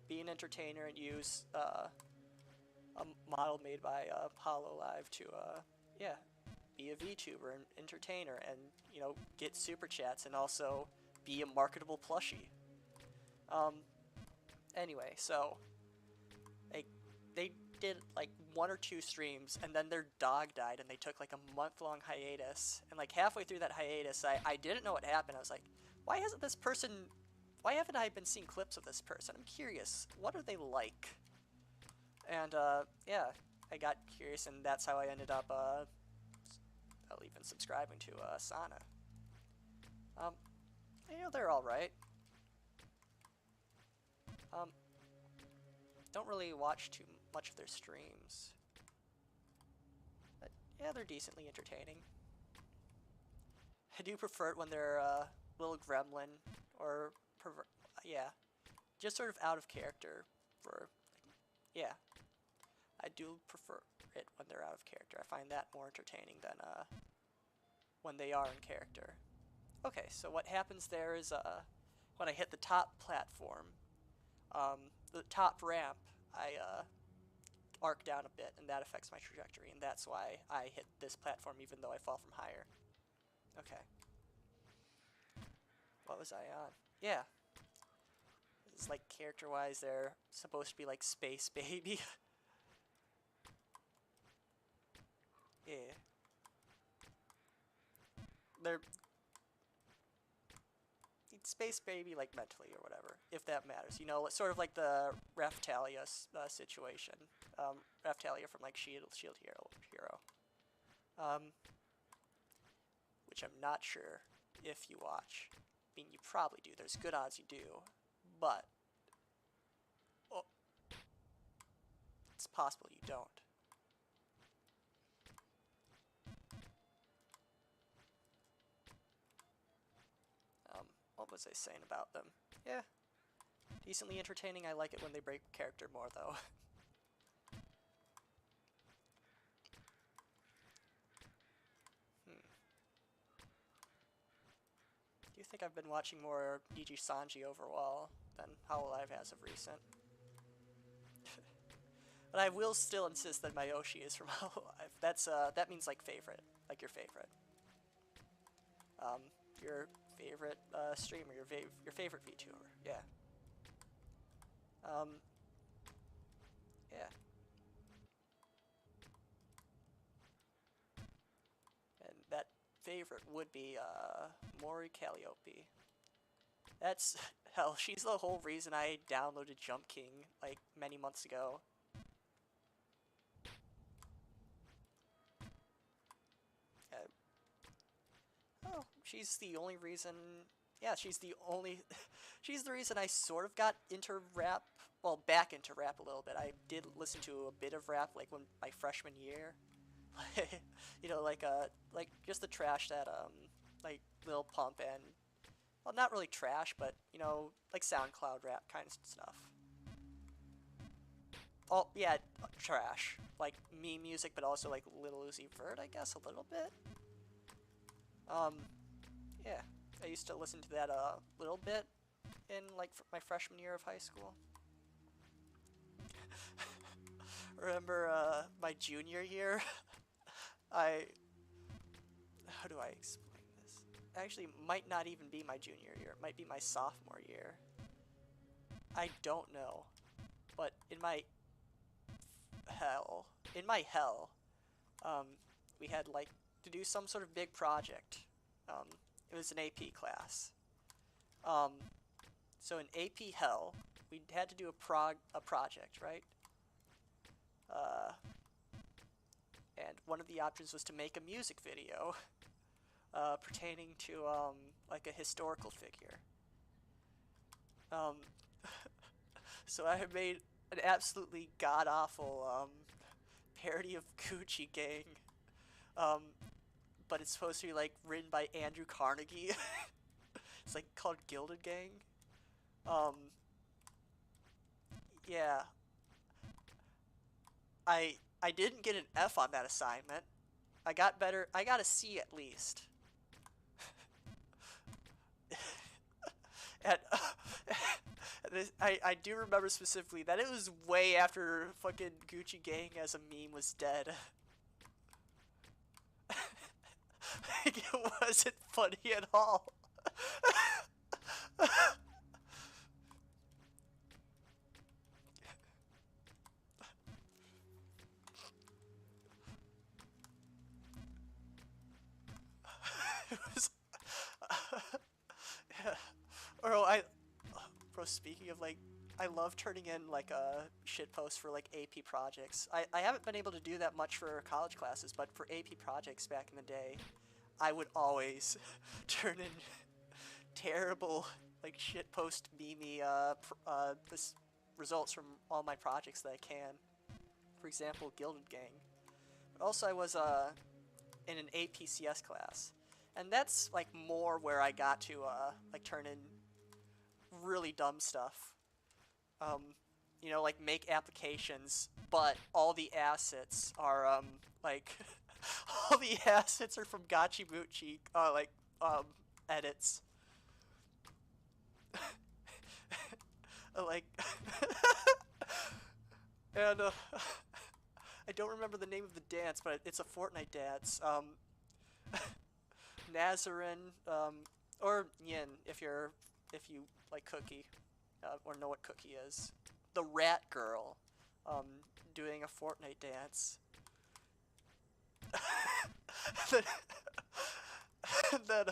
be an entertainer and use a model made by Hololive to yeah, be a VTuber and entertainer, and you know, get super chats and also be a marketable plushie. Anyway, so they did like 1 or 2 streams, and then their dog died, and they took like a month-long hiatus. And like halfway through that hiatus, I didn't know what happened. I was like, why haven't I been seeing clips of this person? I'm curious. What are they like? And yeah, I got curious, and that's how I ended up even subscribing to Sana. You know, they're all right. Don't really watch too much of their streams, but yeah, they're decently entertaining. I do prefer it when they're little gremlin or yeah, just sort of out of character for yeah. I do prefer it when they're out of character. I find that more entertaining than when they are in character. Okay, so what happens there is when I hit the top platform, the top ramp, I arc down a bit, and that affects my trajectory, and that's why I hit this platform even though I fall from higher. Okay. What was I on? Yeah. It's like character-wise, they're supposed to be like Space Baby. Yeah. They're Space Baby like mentally or whatever, if that matters. You know, it's sort of like the Raphtalia situation. Raphtalia from like Shield Hero. Which I'm not sure if you watch. I mean, you probably do. There's good odds you do, but it's possible you don't. What was I saying about them? Yeah, decently entertaining. I like it when they break character more, though. Do you think I've been watching more DG Sanji overall than Hololive as of recent? But I will still insist that Mayoshi is from Hololive. That's that means like favorite, like your favorite. Your favorite streamer, your favorite VTuber, yeah. Yeah. And that favorite would be Mori Calliope. That's hell. She's the whole reason I downloaded Jump King like many months ago. Oh, she's the only reason. Yeah, she's the only. She's the reason I sort of got into rap. Well, back into rap a little bit. I did listen to a bit of rap like when my freshman year. You know, like just the trash that like pump and, well, not really trash, but, you know, like SoundCloud rap kind of stuff. Oh, yeah, trash. Like meme music, but also like Lil Uzi Vert, I guess, a little bit. Um, yeah, I used to listen to that a little bit in like my freshman year of high school. Remember my junior year? I how do I explain this? Actually, might not even be my junior year. It might be my sophomore year. I don't know, but in my hell, um, we had like to do some sort of big project. Um, it was an AP class. Um, so in AP hell, we had to do a project, right? Uh, and one of the options was to make a music video pertaining to like a historical figure. Um, so I made an absolutely god awful parody of Gucci Gang, um, but it's supposed to be like written by Andrew Carnegie. It's like called Gilded Gang. Um, yeah, I didn't get an F on that assignment. I got better. I got a C at least. And I do remember specifically that it was way after fucking Gucci Gang as a meme was dead. Like, it wasn't funny at all. It was, yeah. Bro, speaking of like, I love turning in like a shit post for like AP projects. I haven't been able to do that much for college classes, but for AP projects back in the day, I would always turn in terrible like shit post meme this results from all my projects that I can. For example, Gilded Gang. But also I was in an APCS class, and that's like more where I got to like turn in really dumb stuff. Um, you know, like make applications, but all the assets are like all the assets are from Gotchi Muchi like edits. Like and I don't remember the name of the dance, but it's a Fortnite dance. Nazarin, or Yin if you like Cookie, or know what Cookie is. The Rat Girl, doing a Fortnite dance. And then,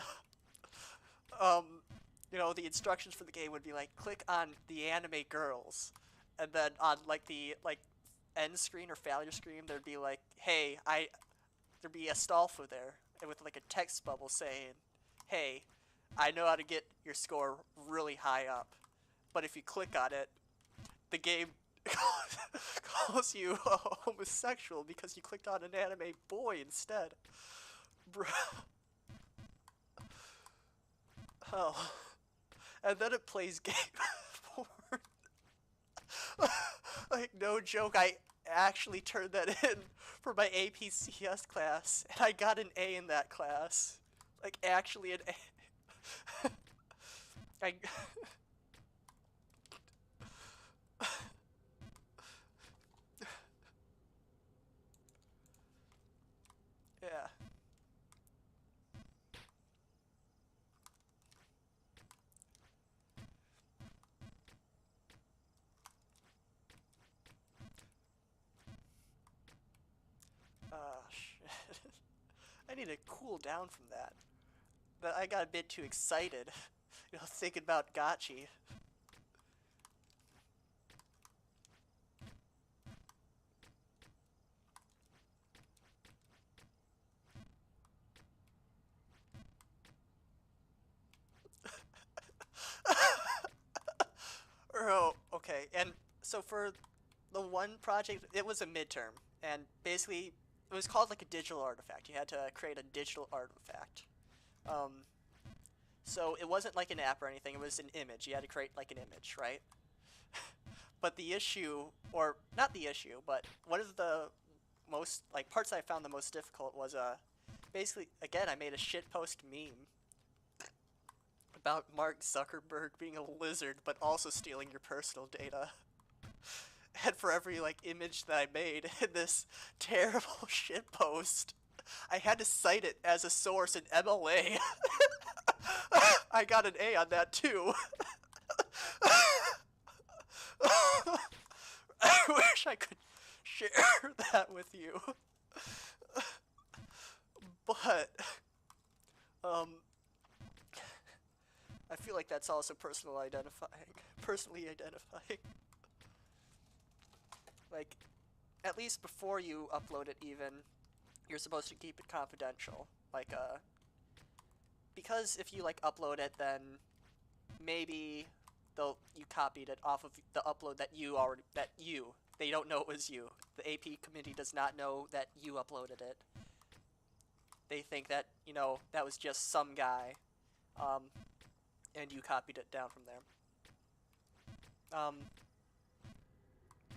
you know, the instructions for the game would be like, click on the anime girls, and then on like the end screen or failure screen, there'd be like, hey, there'd be a Astolfo there, and with like a text bubble saying, hey, I know how to get your score really high up, but if you click on it, the game calls you a homosexual because you clicked on an anime boy instead. Bro. Oh. And then it plays game forward. Like, no joke, I actually turned that in for my APCS class, and I got an A in that class. Like, actually an A. I... Yeah. Shit. I need to cool down from that. But I got a bit too excited, you know, thinking about Gotchi. Oh, okay. And so for the one project, it was a midterm, and basically it was called like a digital artifact. You had to create a digital artifact. Um, So it wasn't like an app or anything, it was an image. You had to create like an image, right? But the issue, or not the issue, but one of the most, like, parts I found the most difficult was, basically, again, I made a shitpost meme about Mark Zuckerberg being a lizard, but also stealing your personal data. And for every, like, image that I made in this terrible shitpost, I had to cite it as a source in MLA. I got an A on that, too. I wish I could share that with you. But, I feel like that's also personally identifying. Like, at least before you upload it even, you're supposed to keep it confidential. Like, because if you, like, upload it, then maybe you copied it off of the upload they don't know it was you. The AP committee does not know that you uploaded it. They think that, you know, that was just some guy, and you copied it down from there.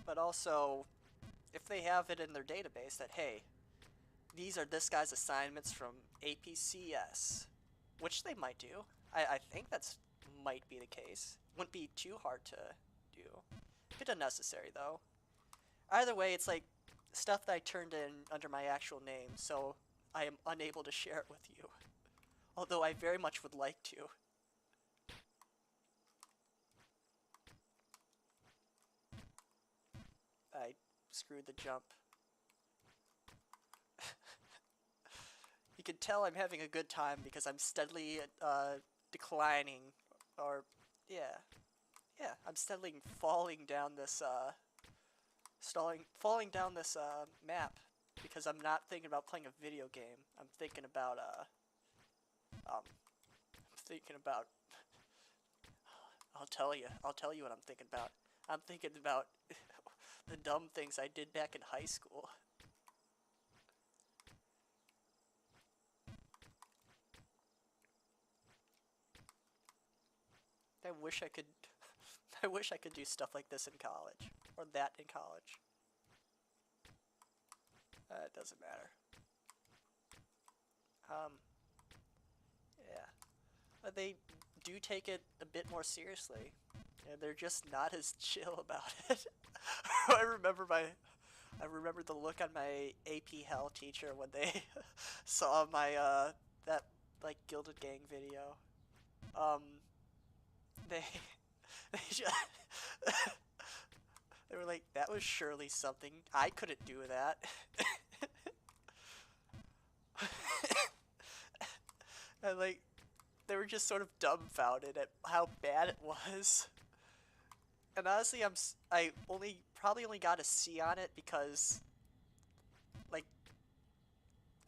But also, if they have it in their database that, hey, these are this guy's assignments from APCS, which they might do. I think that's might be the case. Wouldn't be too hard to do. A bit unnecessary, though. Either way, it's like stuff that I turned in under my actual name, so I am unable to share it with you. Although I very much would like to. I screwed the jump. You can tell I'm having a good time because I'm steadily declining, or yeah, I'm steadily falling down this map because I'm not thinking about playing a video game. I'm thinking about I'll tell you what I'm thinking about. I'm thinking about the dumb things I did back in high school. I wish I could do stuff like this in college, or that in college. It doesn't matter. Yeah. But they do take it a bit more seriously. And they're just not as chill about it. I remember the look on my AP Hell teacher when they saw my, that, like, Gilded Gang video. They just, they were like, that was surely something. I couldn't do that. And, like, they were just sort of dumbfounded at how bad it was. And honestly, I probably only got a C on it because, like,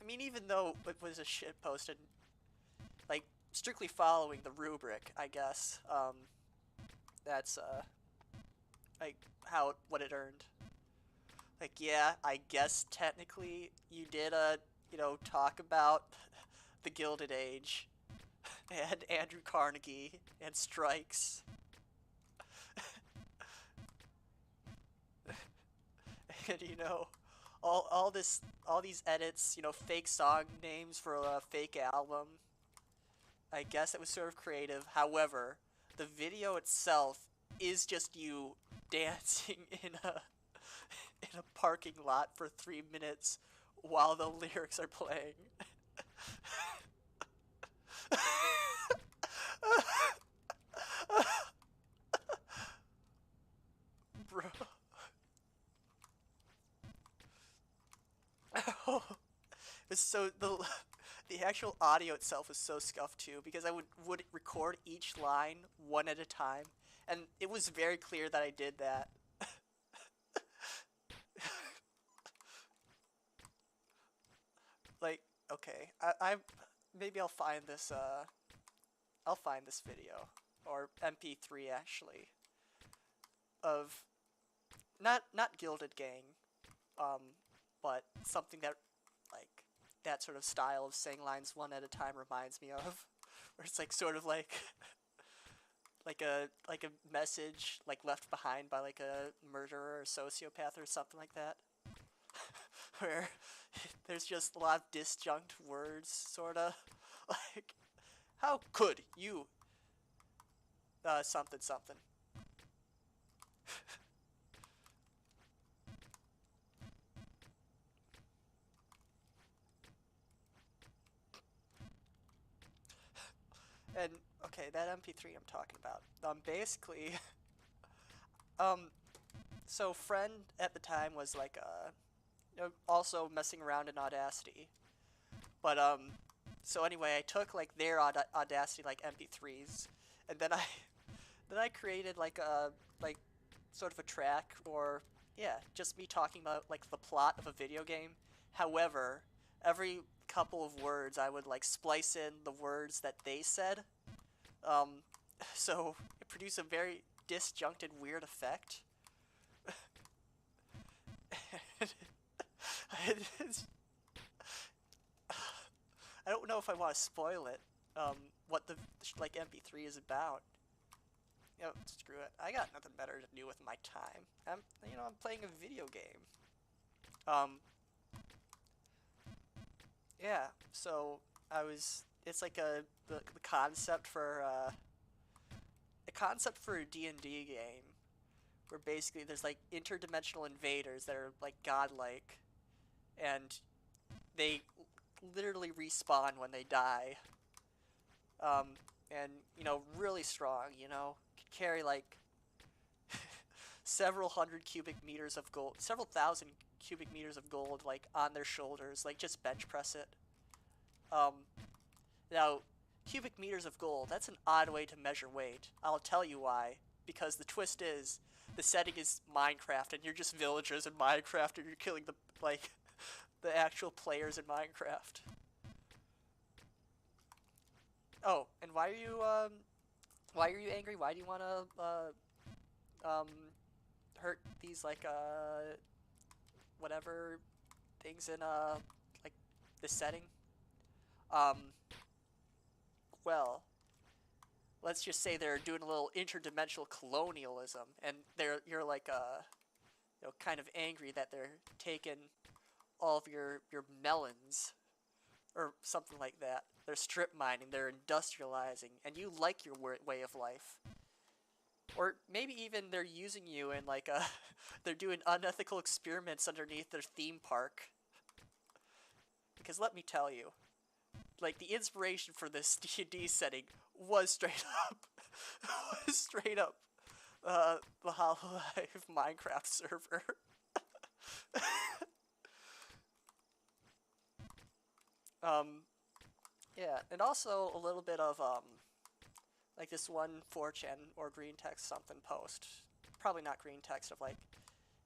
I mean, even though it was a shitpost and, like, strictly following the rubric, I guess, that's, like, what it earned. Like, yeah, I guess technically you did, you know, talk about the Gilded Age, and Andrew Carnegie, and strikes. And, you know, all these edits, you know, fake song names for a fake album. I guess it was sort of creative. However, the video itself is just you dancing in a parking lot for 3 minutes while the lyrics are playing. Bro. Oh, it's so the actual audio itself is so scuffed too, because I would record each line one at a time, and it was very clear that I did that. Like, okay, maybe I'll find this video, or MP3 actually, of not Gilded Gang, but something that, like, that sort of style of saying lines one at a time reminds me of, Or it's like sort of like like a message like left behind by like a murderer or sociopath or something like that. Where there's just a lot of disjunct words, sorta. Like, how could you something something. And okay, that MP3 I'm talking about. Basically, um, so friend at the time was like also messing around in Audacity, but so anyway, I took like their Audacity like MP3s, and then I created like a like sort of a track, or yeah, just me talking about like the plot of a video game. However, every couple of words I would like splice in the words that they said. Um, so it produced a very disjuncted, weird effect. It's, I don't know if I want to spoil it. What the like MP3 is about. You know, screw it. I got nothing better to do with my time. I'm playing a video game. Um, yeah. So it's like the concept for a concept for a D&D game, where basically there's like interdimensional invaders that are like godlike, and they literally respawn when they die. And really strong. Could carry like several hundred cubic meters of gold, several thousand cubic meters of gold, like on their shoulders, like just bench press it. Um, Now, cubic meters of gold, that's an odd way to measure weight. I'll tell you why. Because the twist is, the setting is Minecraft, and you're just villagers in Minecraft, and you're killing like, the actual players in Minecraft. Oh, and why are you angry? Why do you want to, hurt these, like, whatever things in, like, this setting? Um, well, let's just say they're doing a little interdimensional colonialism, and you're like kind of angry that they're taking all of your melons or something like that. They're strip mining, they're industrializing, and you like your way of life. Or maybe even they're using you in like they're doing unethical experiments underneath their theme park. Because let me tell you, like, the inspiration for this D&D setting was straight up the Hololive Minecraft server. Yeah, and also a little bit of like this one 4chan or green text something post, probably not green text, of like,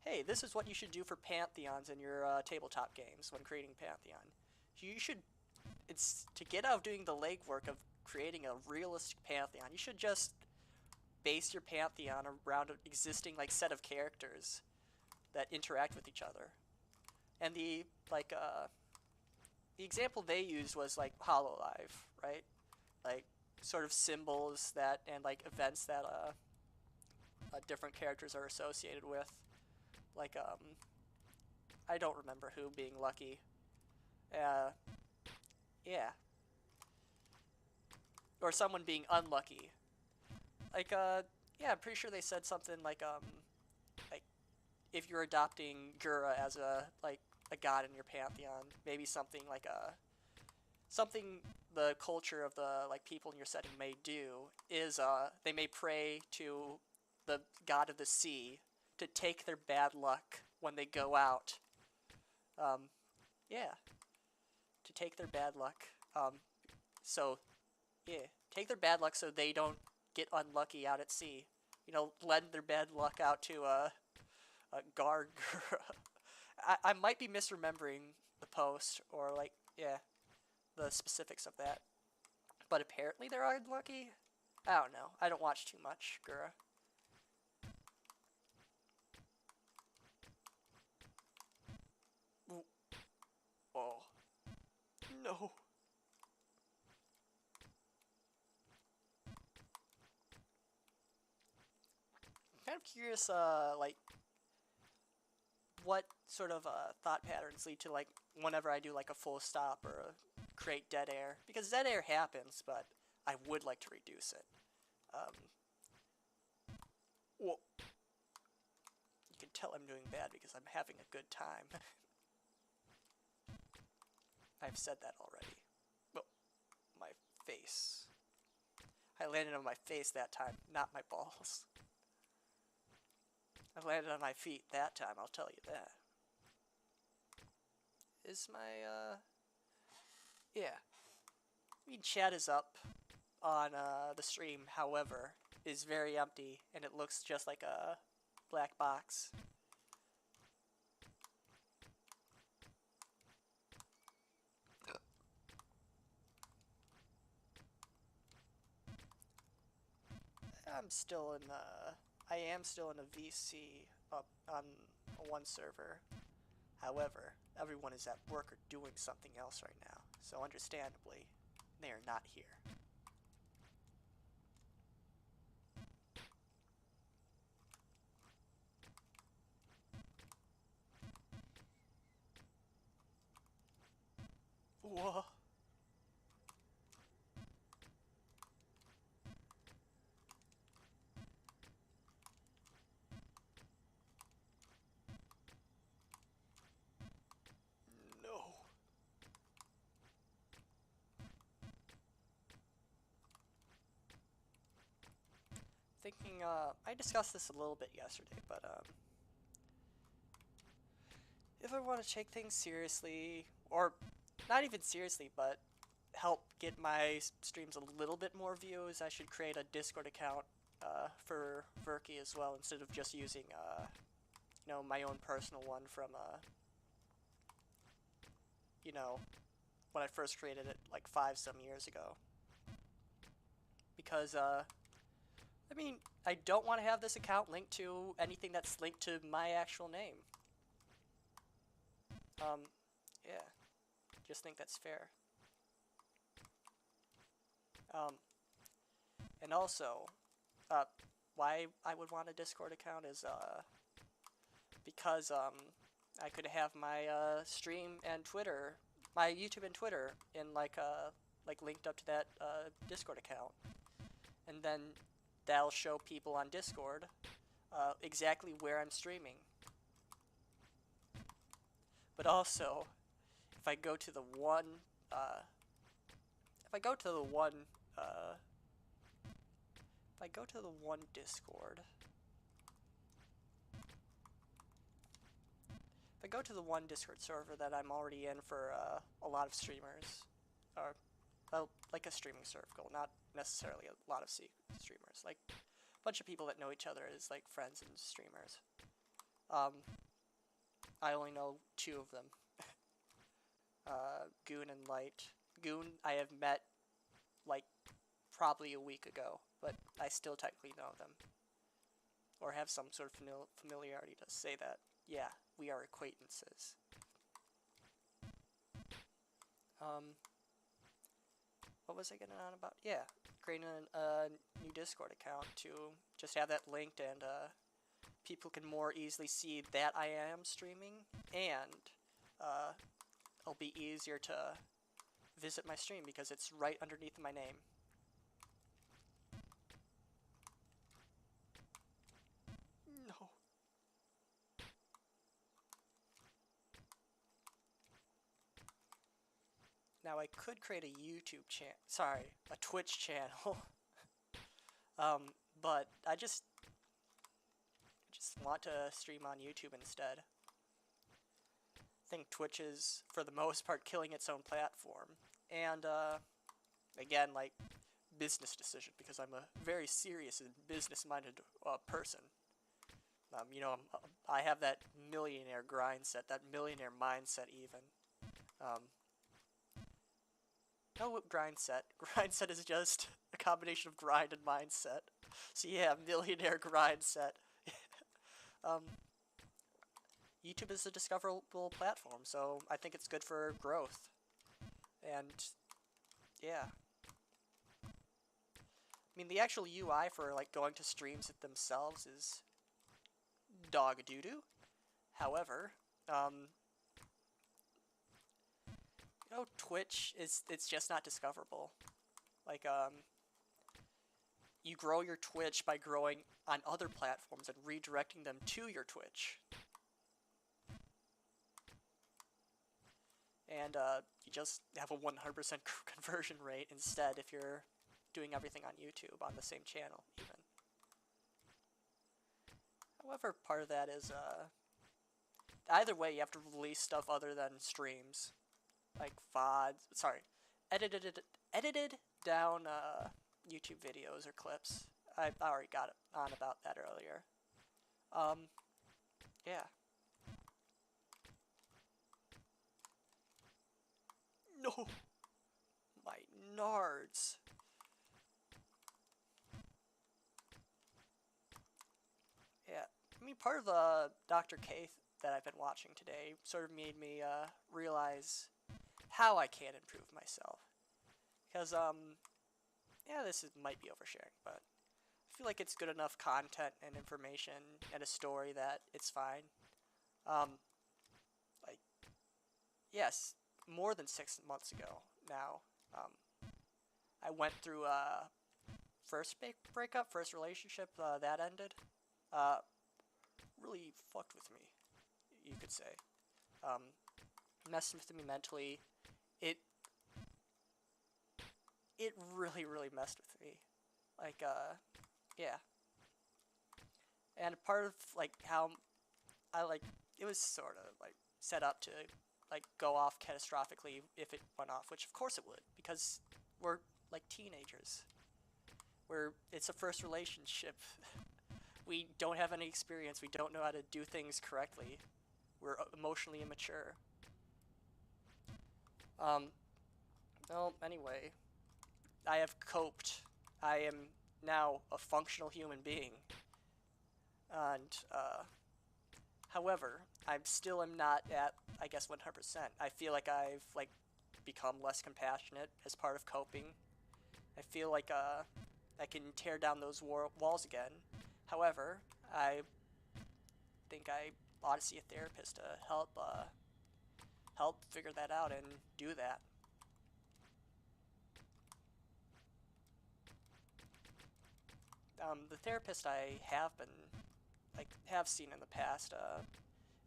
hey, this is what you should do for pantheons in your tabletop games when creating pantheon. You should, it's to get out of doing the legwork of creating a realistic pantheon, you should just base your pantheon around an existing like set of characters that interact with each other. And the example they used was like Hololive, right? Like sort of symbols that and like events that different characters are associated with. Like I don't remember who being lucky. Yeah. Or someone being unlucky. Like yeah, I'm pretty sure they said something like if you're adopting Gura as a god in your pantheon, maybe something like something the culture of the like people in your setting may do is they may pray to the god of the sea to take their bad luck when they go out. Yeah, to take their bad luck. So yeah, take their bad luck so they don't get unlucky out at sea. Lend their bad luck out to Garg. I might be misremembering the post, or like, yeah, the specifics of that. But apparently they're unlucky? I don't know. I don't watch too much, Gura. Oh. No. kind of curious, like, what sort of thought patterns lead to, like, whenever I do, like, a full stop or create dead air. Because dead air happens, but I would like to reduce it. Well, you can tell I'm doing bad because I'm having a good time. I've said that already. Well, my face. I landed on my face that time, not my balls. I landed on my feet that time, I'll tell you that. Is my, yeah. I mean, chat is up on the stream, however, is very empty, and it looks just like a black box. I am still in a VC up on one server. However, everyone is at work or doing something else right now, so understandably, they are not here. Whoa. No. Thinking, I discussed this a little bit yesterday, but, if I want to take things seriously, or not even seriously, but help get my streams a little bit more views, I should create a Discord account for Verky as well, instead of just using, you know, my own personal one from, you know, when I first created it, like 5-some years ago. Because, I mean, I don't want to have this account linked to anything that's linked to my actual name. Yeah. Just think that's fair. And also, why I would want a Discord account is, because, I could have my, stream and Twitter, my YouTube and Twitter in, like linked up to that, Discord account. And then that'll show people on Discord, exactly where I'm streaming. But also, if I go to the one, Discord, if I go to the one Discord server that I'm already in for a lot of streamers, or like a streaming circle, not necessarily a lot of streamers, like a bunch of people that know each other as like friends and streamers. I only know 2 of them, Goon and Light. Goon I have met like probably a week ago, but I still technically know them, or have some sort of familiarity to say that, yeah, we are acquaintances. What was I getting on about? Yeah, creating a new Discord account to just have that linked, and people can more easily see that I am streaming, and it'll be easier to visit my stream because it's right underneath my name. No. Now I could create a YouTube channel, sorry, a Twitch channel, but I just want to stream on YouTube instead. I think Twitch is, for the most part, killing its own platform, and again, like, business decision, because I'm a very serious and business-minded person. You know, I have that millionaire grind set, that millionaire mindset even. No grind set. Grind set is just a combination of grind and mindset. So yeah, millionaire grind set. YouTube is a discoverable platform, so I think it's good for growth. And yeah. I mean, the actual UI for like going to streams themselves is dog doo-doo. However, you know, Twitch it's just not discoverable. Like, you grow your Twitch by growing on other platforms and redirecting them to your Twitch. And you just have a 100% conversion rate instead if you're doing everything on YouTube on the same channel, even. However, part of that is, either way, you have to release stuff other than streams. Like VODs, sorry, edited down YouTube videos or clips. I already got on about that earlier. Yeah. No! My nards. Yeah, I mean, part of the Dr. K that I've been watching today sort of made me realize how I can improve myself. Because, yeah, might be oversharing, but I feel like it's good enough content and information and a story that it's fine. Like, yes, more than 6 months ago now, I went through a first breakup, first relationship that ended. Really fucked with me, you could say. Messed with me mentally. It really, really messed with me. Like, yeah. And part of, like, how I, like, it was sort of, like, set up to, like, go off catastrophically if it went off, which of course it would, because we're, like, teenagers. It's a first relationship. We don't have any experience. We don't know how to do things correctly. We're emotionally immature. Well, anyway, I have coped. I am now a functional human being. And, however, I still am not at, I guess, 100%. I feel like I've, like, become less compassionate as part of coping. I feel like, I can tear down those walls again. However, I think I ought to see a therapist to help figure that out and do that. The therapist I have seen in the past,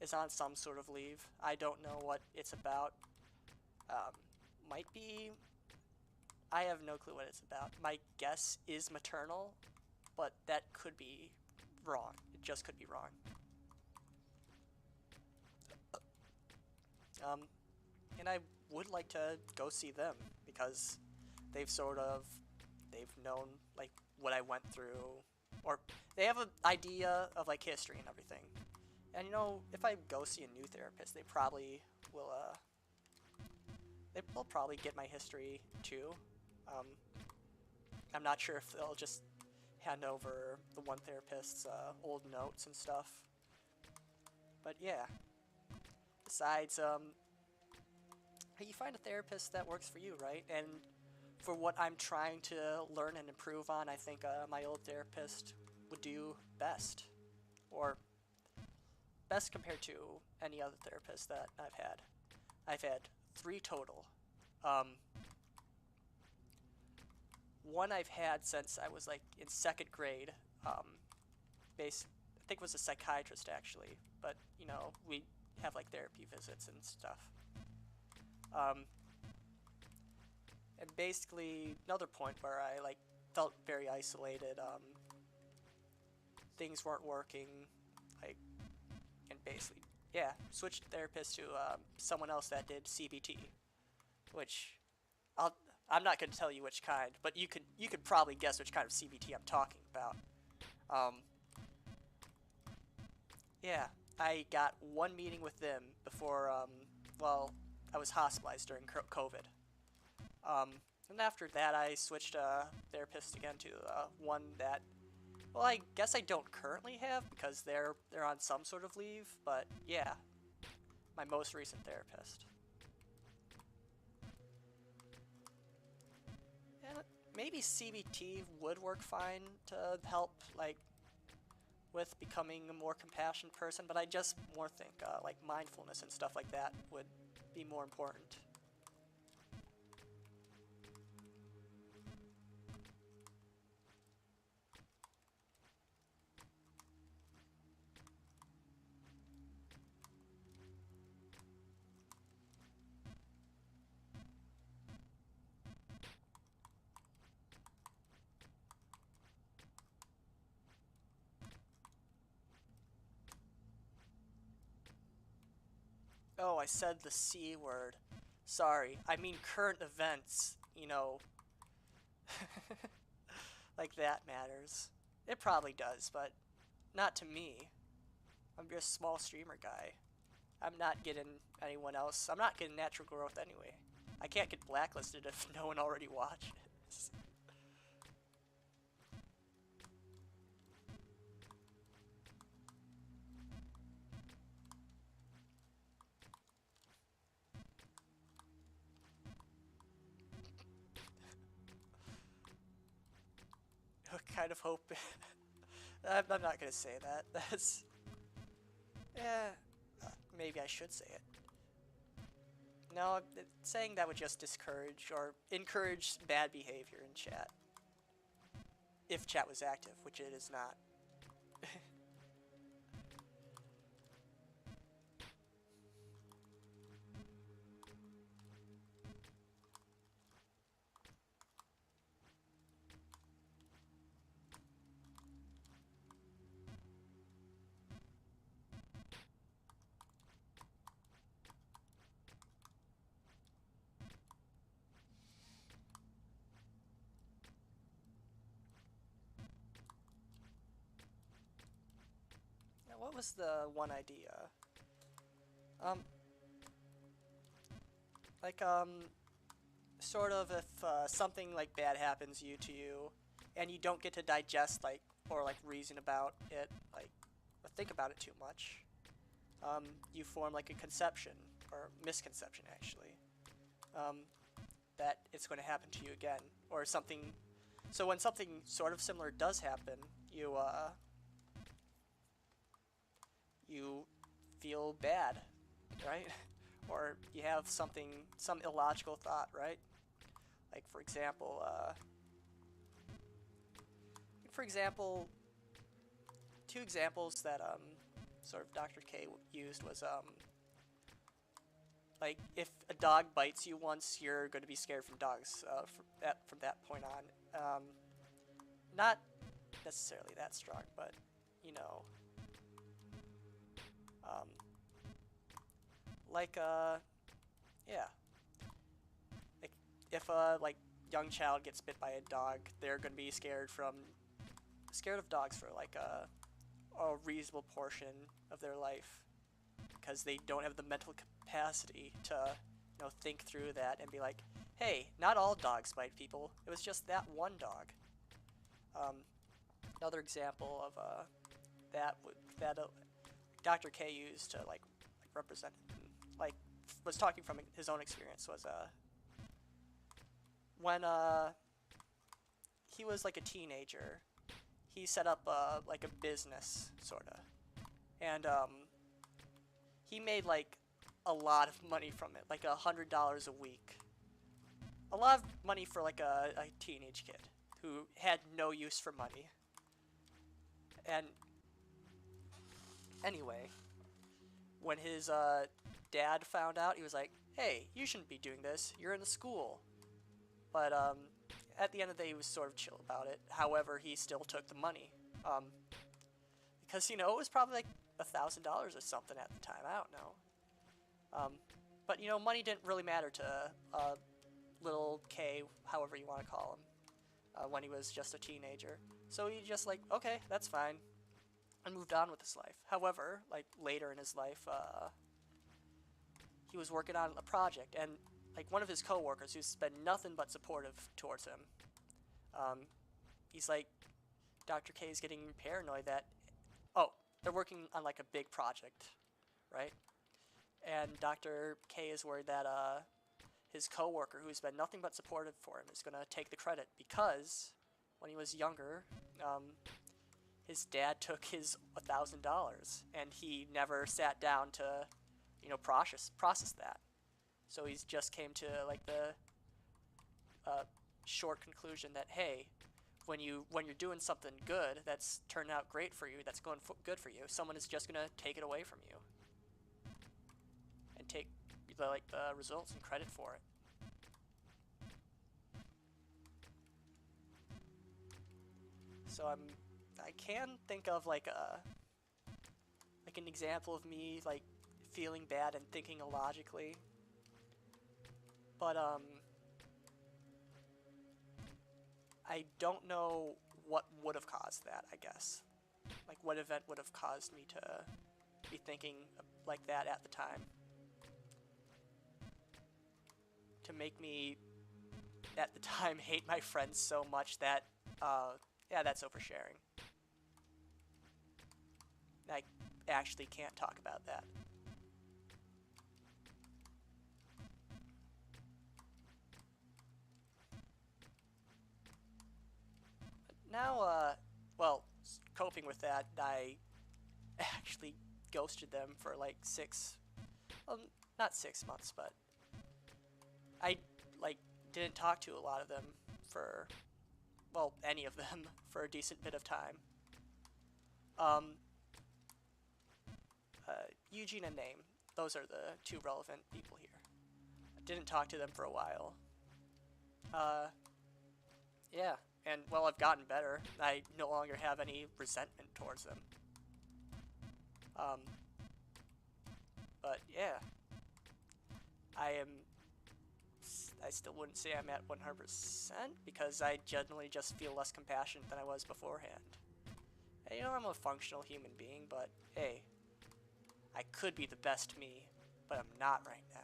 is on some sort of leave. I don't know what it's about. Might be... I have no clue what it's about. My guess is maternal, but that could be wrong. It just could be wrong. And I would like to go see them, because they've known, like, what I went through, or they have an idea of, like, history and everything. And, you know, if I go see a new therapist, they probably will, they'll probably get my history, too. I'm not sure if they'll just hand over the one therapist's, old notes and stuff. But, yeah. Besides, you find a therapist that works for you, right? And for what I'm trying to learn and improve on, I think my old therapist would do best. Or best compared to any other therapist that I've had. I've had 3 total. One I've had since I was, like, in 2nd grade. I think it was a psychiatrist, actually. But, you know, we have, like, therapy visits and stuff. And basically, another point where I, like, felt very isolated, things weren't working, like, and basically, yeah, switched therapists to, someone else that did CBT, which, I'm not going to tell you which kind, but you could probably guess which kind of CBT I'm talking about. Yeah, I got one meeting with them before, well, I was hospitalized during COVID. And after that, I switched therapist again to one that, well, I guess I don't currently have because they're on some sort of leave. But yeah, my most recent therapist. And maybe CBT would work fine to help, like, with becoming a more compassionate person, but I just more think like mindfulness and stuff like that would be more important. Oh, I said the C word. Sorry, I mean current events, you know, like that matters. It probably does, but not to me. I'm just a small streamer guy. I'm not getting anyone else. I'm not getting natural growth anyway. I can't get blacklisted if no one already watches. What kind of hope? I'm not gonna say that. That's... Yeah, maybe I should say it. No, saying that would just discourage or encourage bad behavior in chat. If chat was active, which it is not. Now, what was the one idea? Like, sort of if something like bad happens to you, and you don't get to digest like or like reason about it, like or think about it too much, you form like a conception or misconception actually, that it's going to happen to you again or something. So when something sort of similar does happen, you feel bad, right? Or you have some illogical thought, right? Like for example, two examples that sort of Dr. K used was like if a dog bites you once, you're going to be scared from dogs from that point on. Not necessarily that strong, but you know, like yeah, like if a like young child gets bit by a dog, they're going to be scared of dogs for like a reasonable portion of their life because they don't have the mental capacity to, you know, think through that and be like, hey, not all dogs bite people. It was just that one dog. Another example of that Dr. K used to like represent, like was talking from his own experience was when he was like a teenager, he set up like a business sorta, and he made like a lot of money from it, like $100 a week. A lot of money for like a teenage kid who had no use for money. And anyway, when his dad found out, he was like, hey, you shouldn't be doing this. You're in the school. But at the end of the day, he was sort of chill about it. However, he still took the money. Because, you know, it was probably like $1,000 or something at the time. I don't know. But, you know, money didn't really matter to little K, however you want to call him, when he was just a teenager. So he just like, okay, that's fine, and moved on with his life. However, like later in his life, he was working on a project, and like one of his coworkers, who's been nothing but supportive towards him, he's like, Dr. K is getting paranoid that, oh, they're working on like a big project, right? And Dr. K is worried that his coworker, who's been nothing but supportive for him, is gonna take the credit because when he was younger, his dad took his $1,000 and he never sat down to, you know, process that. So he's just came to like the short conclusion that, hey, when you're doing something good that's turned out great for you, that's going good for you, someone is just gonna take it away from you and take the results and credit for it. So I can think of like an example of me like feeling bad and thinking illogically, but I don't know what would have caused that, I guess. Like, what event would have caused me to be thinking like that at the time? To make me, at the time, hate my friends so much that, yeah, that's oversharing. I actually can't talk about that. Now, well, coping with that, I actually ghosted them for like not 6 months, but I like didn't talk to a lot of them for, well, any of them for a decent bit of time. Eugene and Name, those are the two relevant people here. I didn't talk to them for a while. Yeah, and well, I've gotten better. I no longer have any resentment towards them. But yeah, I still wouldn't say I'm at 100% because I generally just feel less compassionate than I was beforehand. And, you know, I'm a functional human being, but hey, I could be the best me, but I'm not right now.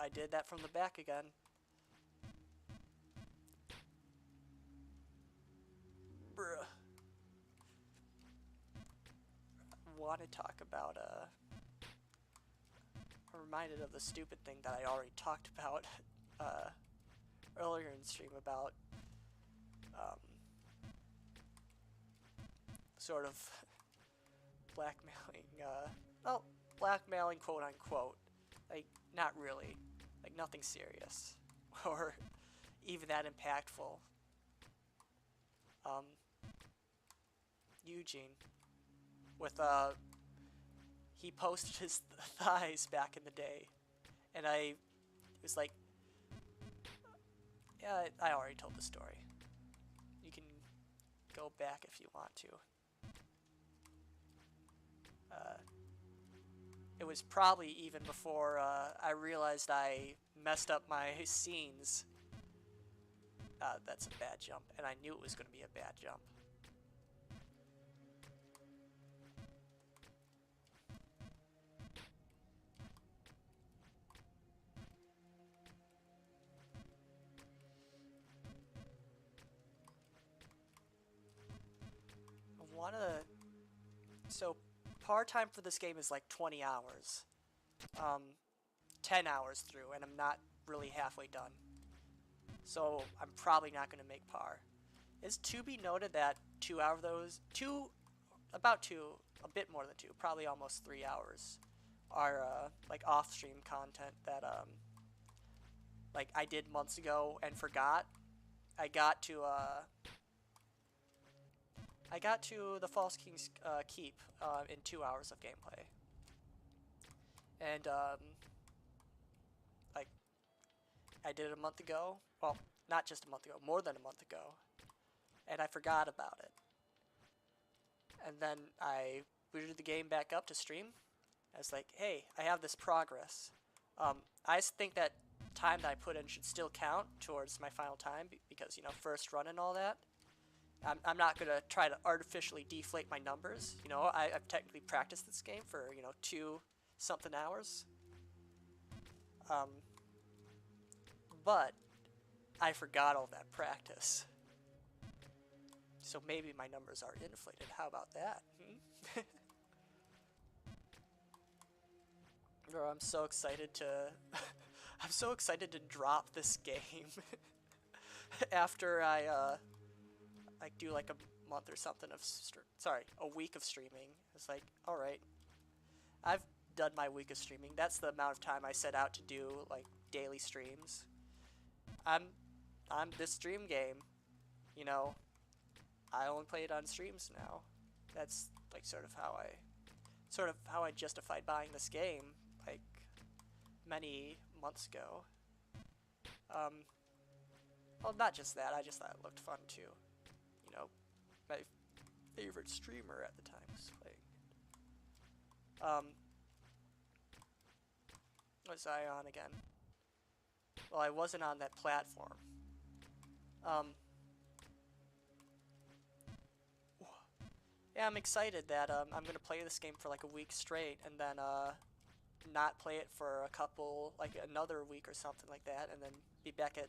I did that from the back again. Bruh. Want to talk about, I'm reminded of the stupid thing that I already talked about, earlier in the stream about, sort of blackmailing, well, blackmailing quote unquote. Like, not really. Like, nothing serious. Or even that impactful. Eugene. With, he posted his thighs back in the day. And I was like, yeah, I already told the story. You can go back if you want to. It was probably even before I realized I messed up my scenes. That's a bad jump, and I knew it was going to be a bad jump. So par time for this game is like 20 hours. 10 hours through, and I'm not really halfway done. So I'm probably not going to make par. It's to be noted that a bit more than 2, probably almost 3 hours, are like off-stream content that like I did months ago and forgot. I got to the False King's Keep in 2 hours of gameplay, and like I did it a month ago. Well, not just a month ago, more than a month ago, and I forgot about it. And then I booted the game back up to stream. I was like, hey, I have this progress. I think that time that I put in should still count towards my final time because, you know, first run and all that. I'm not going to try to artificially deflate my numbers. You know, I've technically practiced this game for, you know, 2-something hours. But I forgot all that practice. So maybe my numbers are inflated. How about that? Hmm? Bro, I'm so excited to I'm so excited to drop this game after I do like a month or something of a week of streaming. It's like, all right, I've done my week of streaming. That's the amount of time I set out to do like daily streams. I'm this stream game, you know, I only play it on streams now. That's like sort of how I justified buying this game like many months ago. Um, well, not just that. I just thought it looked fun too. You know, my favorite streamer at the time was playing. What was I on again? Well, I wasn't on that platform. Yeah, I'm excited that I'm gonna play this game for like a week straight, and then not play it for a couple, like another week or something like that, and then be back at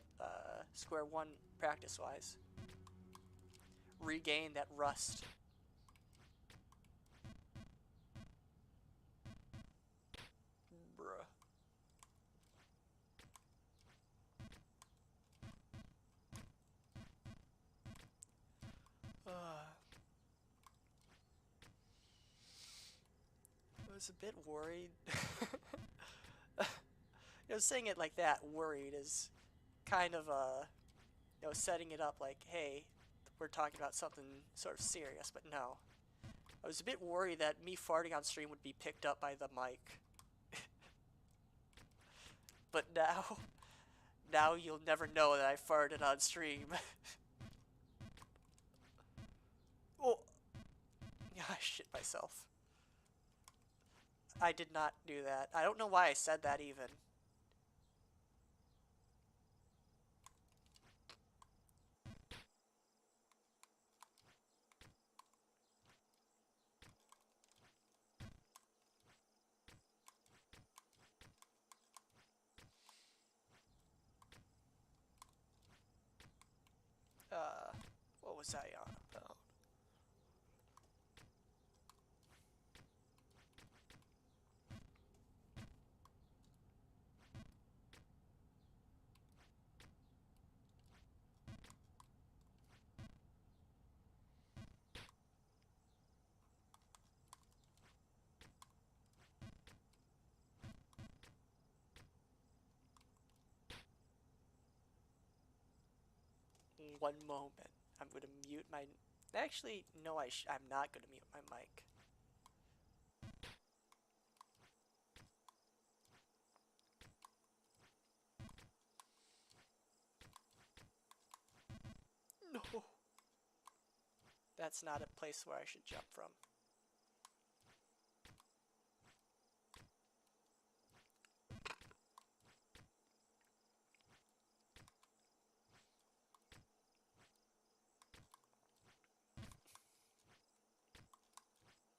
square one practice-wise. Regain that rust. Bruh. I was a bit worried. Saying it like that, worried, is kind of setting it up like, hey, we're talking about something sort of serious, but no. I was a bit worried that me farting on stream would be picked up by the mic. But now you'll never know that I farted on stream. Oh, yeah, I shit myself. I did not do that. I don't know why I said that even. What was I on about? One moment. I'm gonna mute my... Actually, no, I'm not gonna mute my mic. No. That's not a place where I should jump from.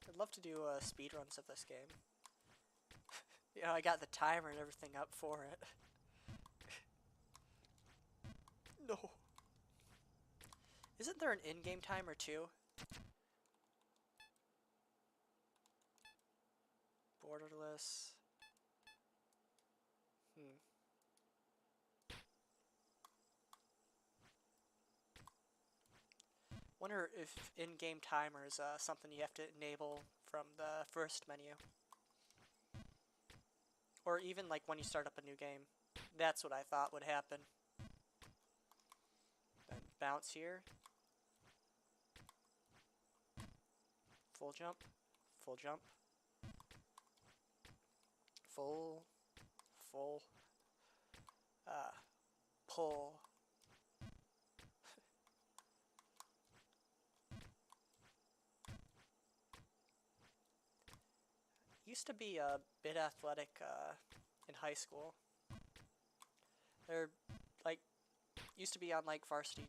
I'd love to do speedruns of this game. You know, I got the timer and everything up for it. No. Isn't there an in-game timer too? Borderless. Wonder if in-game timer is something you have to enable from the first menu. Or even like when you start up a new game. That's what I thought would happen. Then bounce here. Full jump. Full jump. Full. Pull. Used to be a bit athletic in high school. They're like used to be on like varsity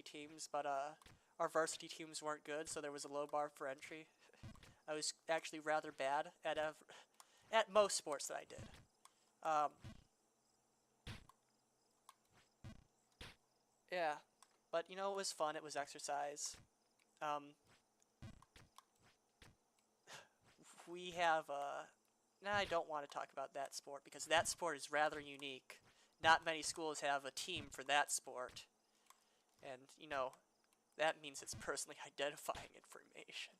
teams, but our varsity teams weren't good, so there was a low bar for entry. I was actually rather bad at most sports that I did. Yeah, But you know, it was fun. It was exercise. Um, we have now I don't want to talk about that sport because that sport is rather unique. Not many schools have a team for that sport, and you know, that means it's personally identifying information.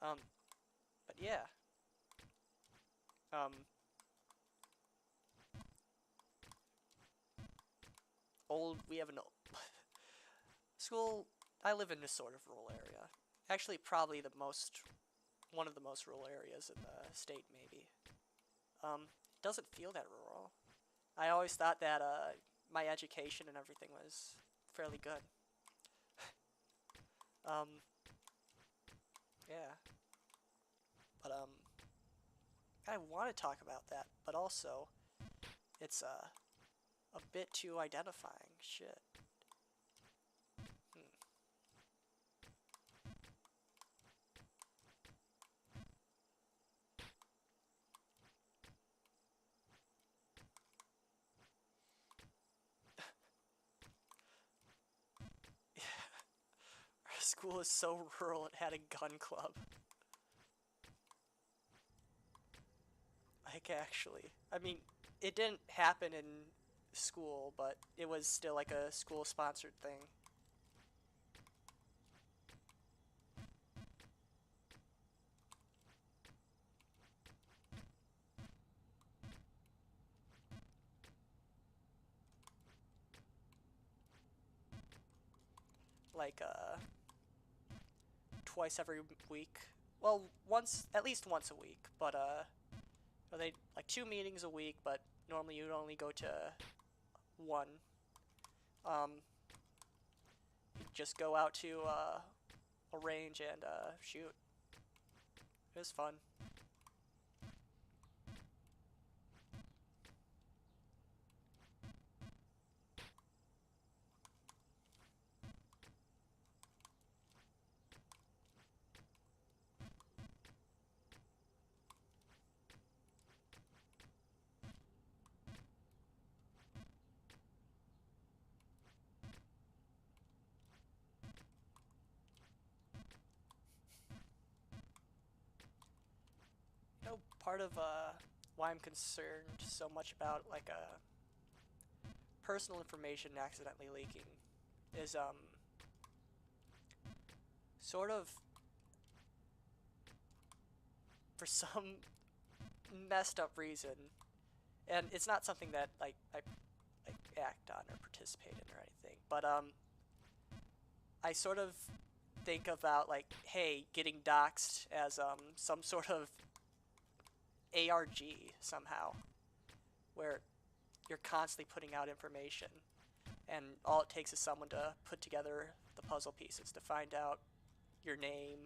Um, but yeah. Um, we have an old school. I live in a sort of rural area. Actually, probably one of the most rural areas in the state, maybe. It doesn't feel that rural. I always thought that my education and everything was fairly good. Um, yeah, but I want to talk about that, but also it's a bit too identifying. Shit. Hmm. Our school is so rural. It had a gun club. Like actually, I mean, it didn't happen in school, but it was still like a school-sponsored thing. Like twice every week. Well, at least once a week. But they like 2 meetings a week, but normally you'd only go to one. Um, you just go out to a range and shoot. It was fun. You know, part of why I'm concerned so much about like personal information accidentally leaking is sort of for some messed up reason, and it's not something that like I like act on or participate in or anything, but I sort of think about like, hey, getting doxxed as some sort of ARG somehow, where you're constantly putting out information, and all it takes is someone to put together the puzzle pieces to find out your name,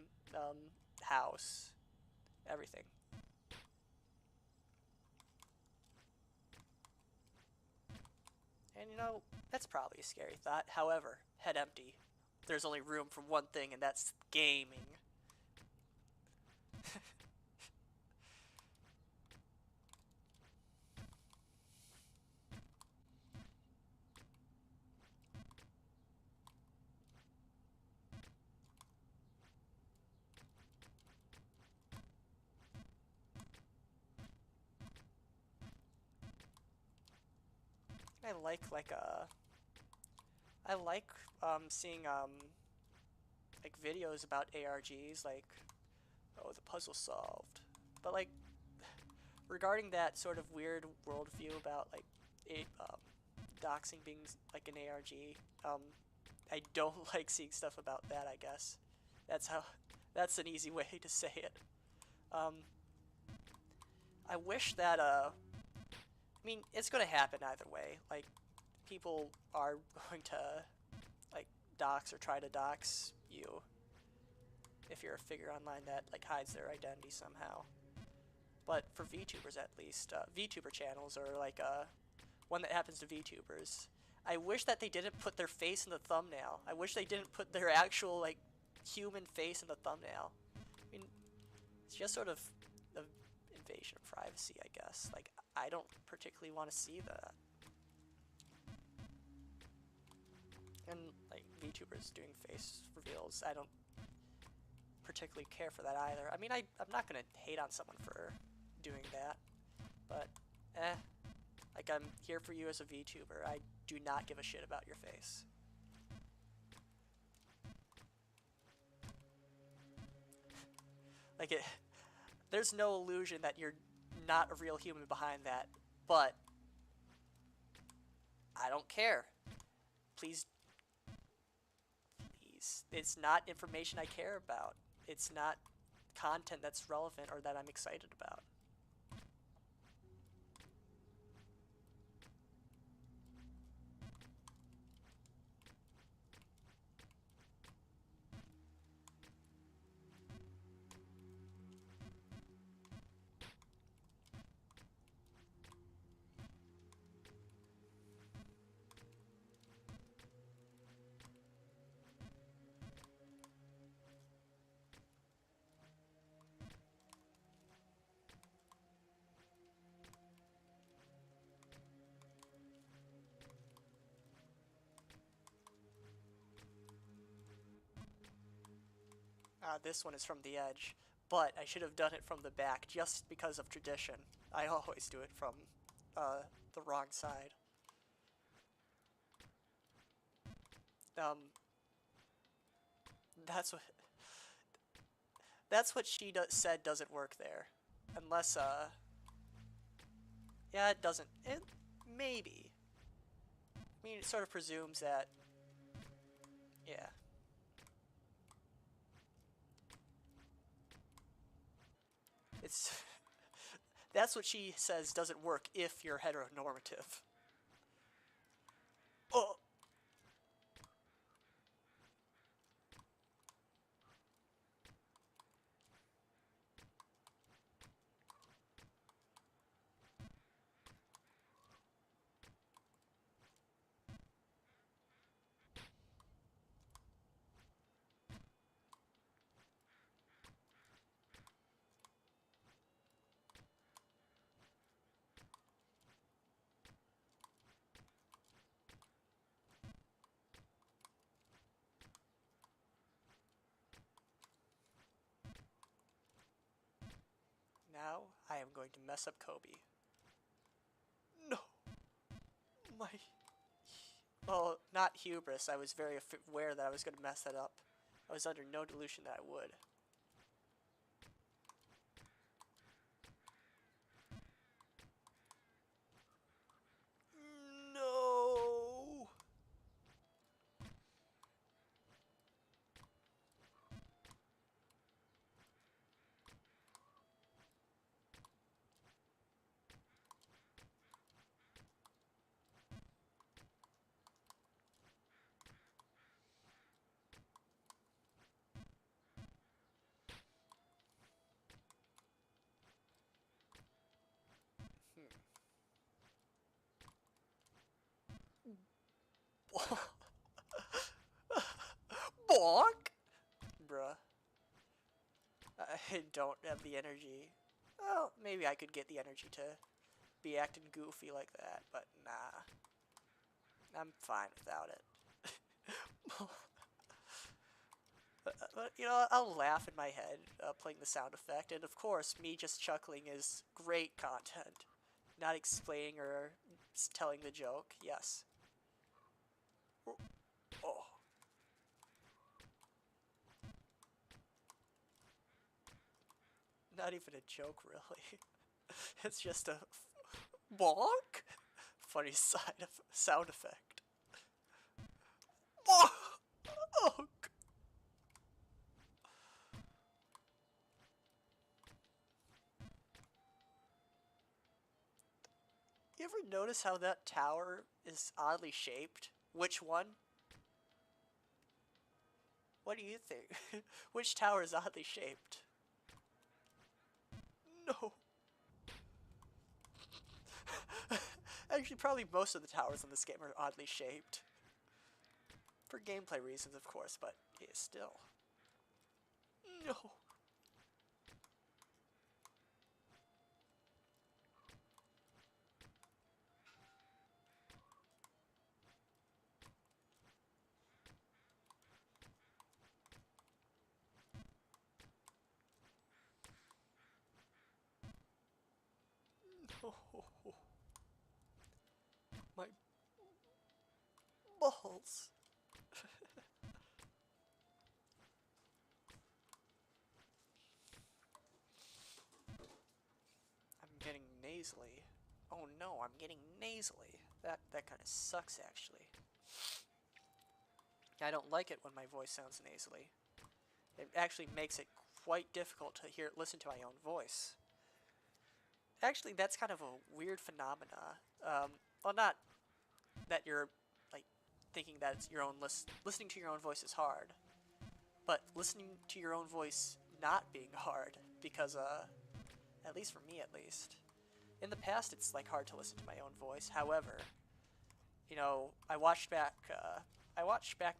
house, everything. And you know, that's probably a scary thought. However, head empty. There's only room for one thing, and that's gaming. I I like seeing like videos about ARGs, like, oh, the puzzle solved. But like regarding that sort of weird worldview about like doxing being like an ARG, I don't like seeing stuff about that. I guess that's how that's an easy way to say it. Um, I wish that I mean, it's gonna happen either way. Like, people are going to like dox or try to dox you if you're a figure online that like hides their identity somehow. But for VTubers at least, VTuber channels are like one that happens to VTubers. I wish that they didn't put their face in the thumbnail. I wish they didn't put their actual like human face in the thumbnail. I mean, it's just sort of an invasion of privacy, I guess. Like, I don't particularly want to see that. And like VTubers doing face reveals, I don't particularly care for that either. I mean, I'm not gonna hate on someone for doing that, but like, I'm here for you as a VTuber. I do not give a shit about your face. Like, there's no illusion that you're not a real human behind that, but I don't care. Please, please. It's not information I care about. It's not content that's relevant or that I'm excited about. This one is from the edge, but I should have done it from the back just because of tradition. I always do it from the wrong side. That's what she said doesn't work there, unless yeah, it doesn't. It maybe. I mean, it sort of presumes that. Yeah. It's that's what she says doesn't work if you're heteronormative. Oh. Now I am going to mess up Kobe. No. My. Well, not hubris. I was very aware that I was going to mess that up. I was under no delusion that I would. No. Bonk! Bruh. I don't have the energy. Well, maybe I could get the energy to be acting goofy like that, but nah. I'm fine without it. But, you know, I'll laugh in my head playing the sound effect, and of course, me just chuckling is great content. Not explaining or telling the joke, yes. Oh. Not even a joke, really. It's just a bonk? Funny sound effect. Oh. You ever notice how that tower is oddly shaped? Which one? What do you think? Which tower is oddly shaped? No. Actually, probably most of the towers in this game are oddly shaped. For gameplay reasons, of course, but yeah, still. No. My balls. I'm getting nasally. Oh no, I'm getting nasally. That kind of sucks, actually. I don't like it when my voice sounds nasally. It actually makes it quite difficult to listen to my own voice. Actually, that's kind of a weird phenomena. Well, not that you're like thinking that it's your own listening to your own voice is hard, but listening to your own voice not being hard, because at least for me at least, in the past it's like hard to listen to my own voice. However, you know, I watched back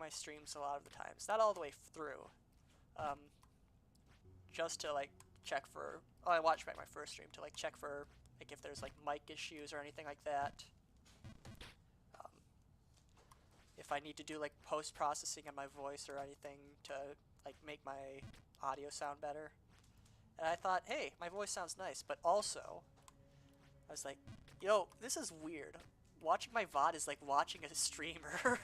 my streams a lot of the times, not all the way through, just to like check for. Oh, I watched back my first stream to like check for like if there's like mic issues or anything like that. If I need to do like post-processing on my voice or anything to like make my audio sound better. And I thought, hey, my voice sounds nice, but also I was like, yo, this is weird. Watching my VOD is like watching a streamer.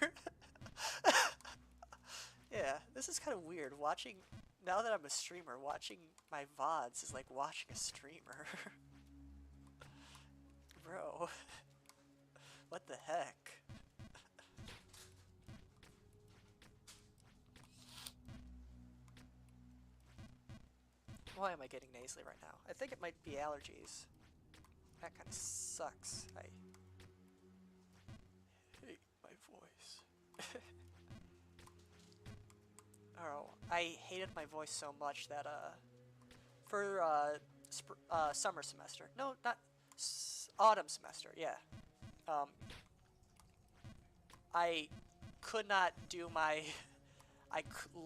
Yeah, this is kind of weird. Now that I'm a streamer, watching my VODs is like watching a streamer. Bro, what the heck? Why am I getting nasally right now? I think it might be allergies. That kind of sucks. I hate my voice. Oh, I hated my voice so much that, for, summer semester. No, not, autumn semester, yeah. I could not do my,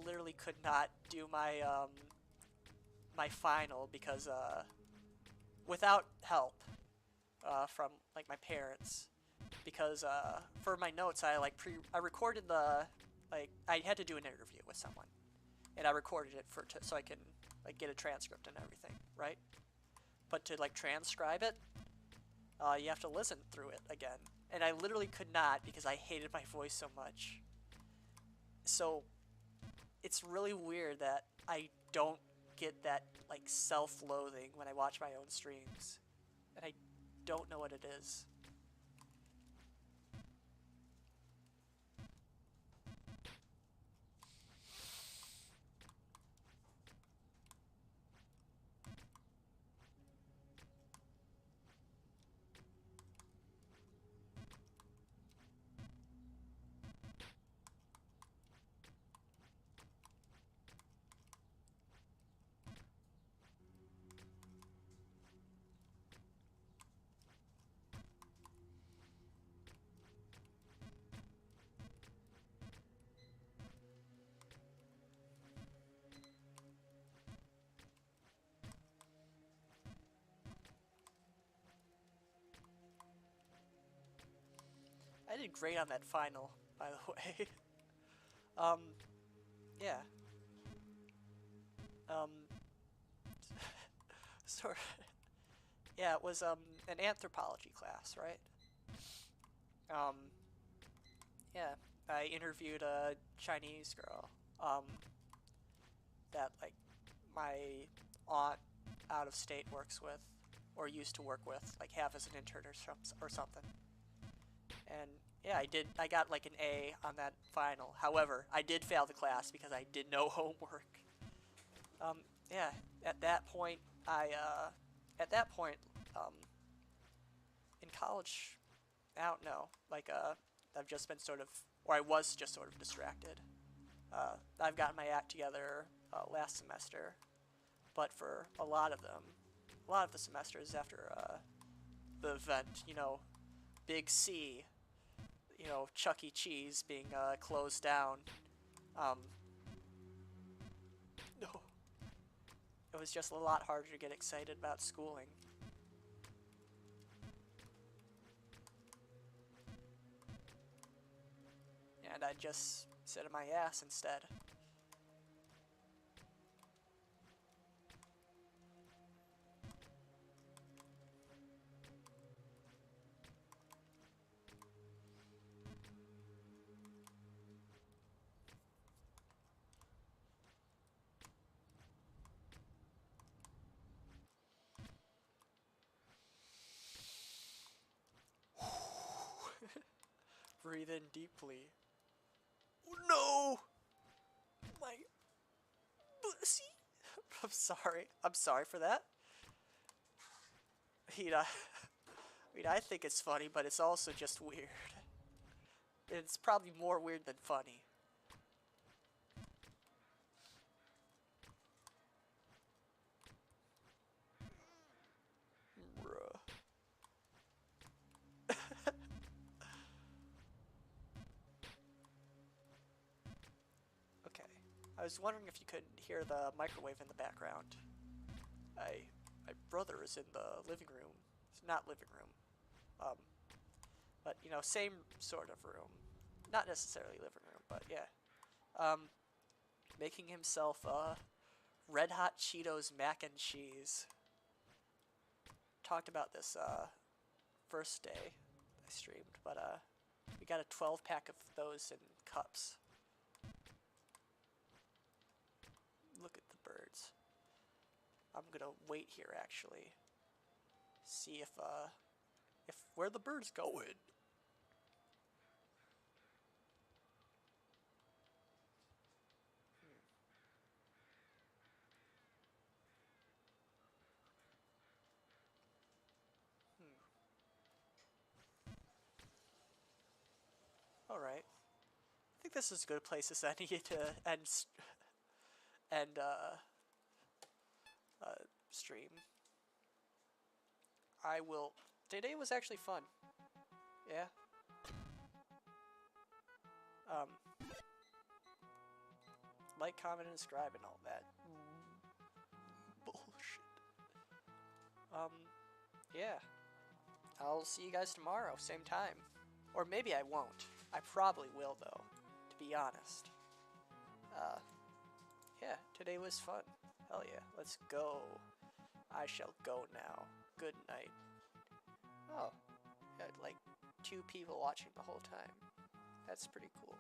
literally could not do my, my final because, without help, from, like, my parents. Because, for my notes, I recorded I had to do an interview with someone. And I recorded it so I can, like, get a transcript and everything, right? But to, like, transcribe it, you have to listen through it again. And I literally could not because I hated my voice so much. So, it's really weird that I don't get that, like, self-loathing when I watch my own streams. And I don't know what it is. I did great on that final, by the way. Yeah. Sort of. Yeah, it was, an anthropology class, right? Yeah, I interviewed a Chinese girl, that, like, my aunt out of state works with, or used to work with, like, half as an intern or something. And yeah, I got like an A on that final. However, I did fail the class because I did no homework. Yeah, at that point, in college, I don't know, like, I've just been sort of, or I was just sort of distracted. I've gotten my act together, last semester, but for a lot of the semesters after, the event, you know, Big C, you know, Chuck E. Cheese being, closed down, no, it was just a lot harder to get excited about schooling. And I just sit on my ass instead. Breathe in deeply. No! My pussy. I'm sorry. I'm sorry for that. I think it's funny, but it's also just weird. It's probably more weird than funny. Bruh. Okay. I was wondering if you could hear the microwave in the background. My brother is in the living room. It's not living room. But, you know, same sort of room. Not necessarily living room, but yeah. Making himself, Red Hot Cheetos mac and cheese. Talked about this, first day I streamed, but, we got a 12-pack of those in cups. Look at the birds. I'm gonna wait here, actually. See if where the birds going. Alright. I think this is as good a place as any to end stream. I will. Today was actually fun. Yeah. Like, comment, and subscribe, and all that. Bullshit. Yeah. I'll see you guys tomorrow, same time. Or maybe I won't. I probably will, though, to be honest. Yeah, today was fun. Hell yeah, let's go. I shall go now. Good night. Oh, yeah, like 2 people watching the whole time. That's pretty cool.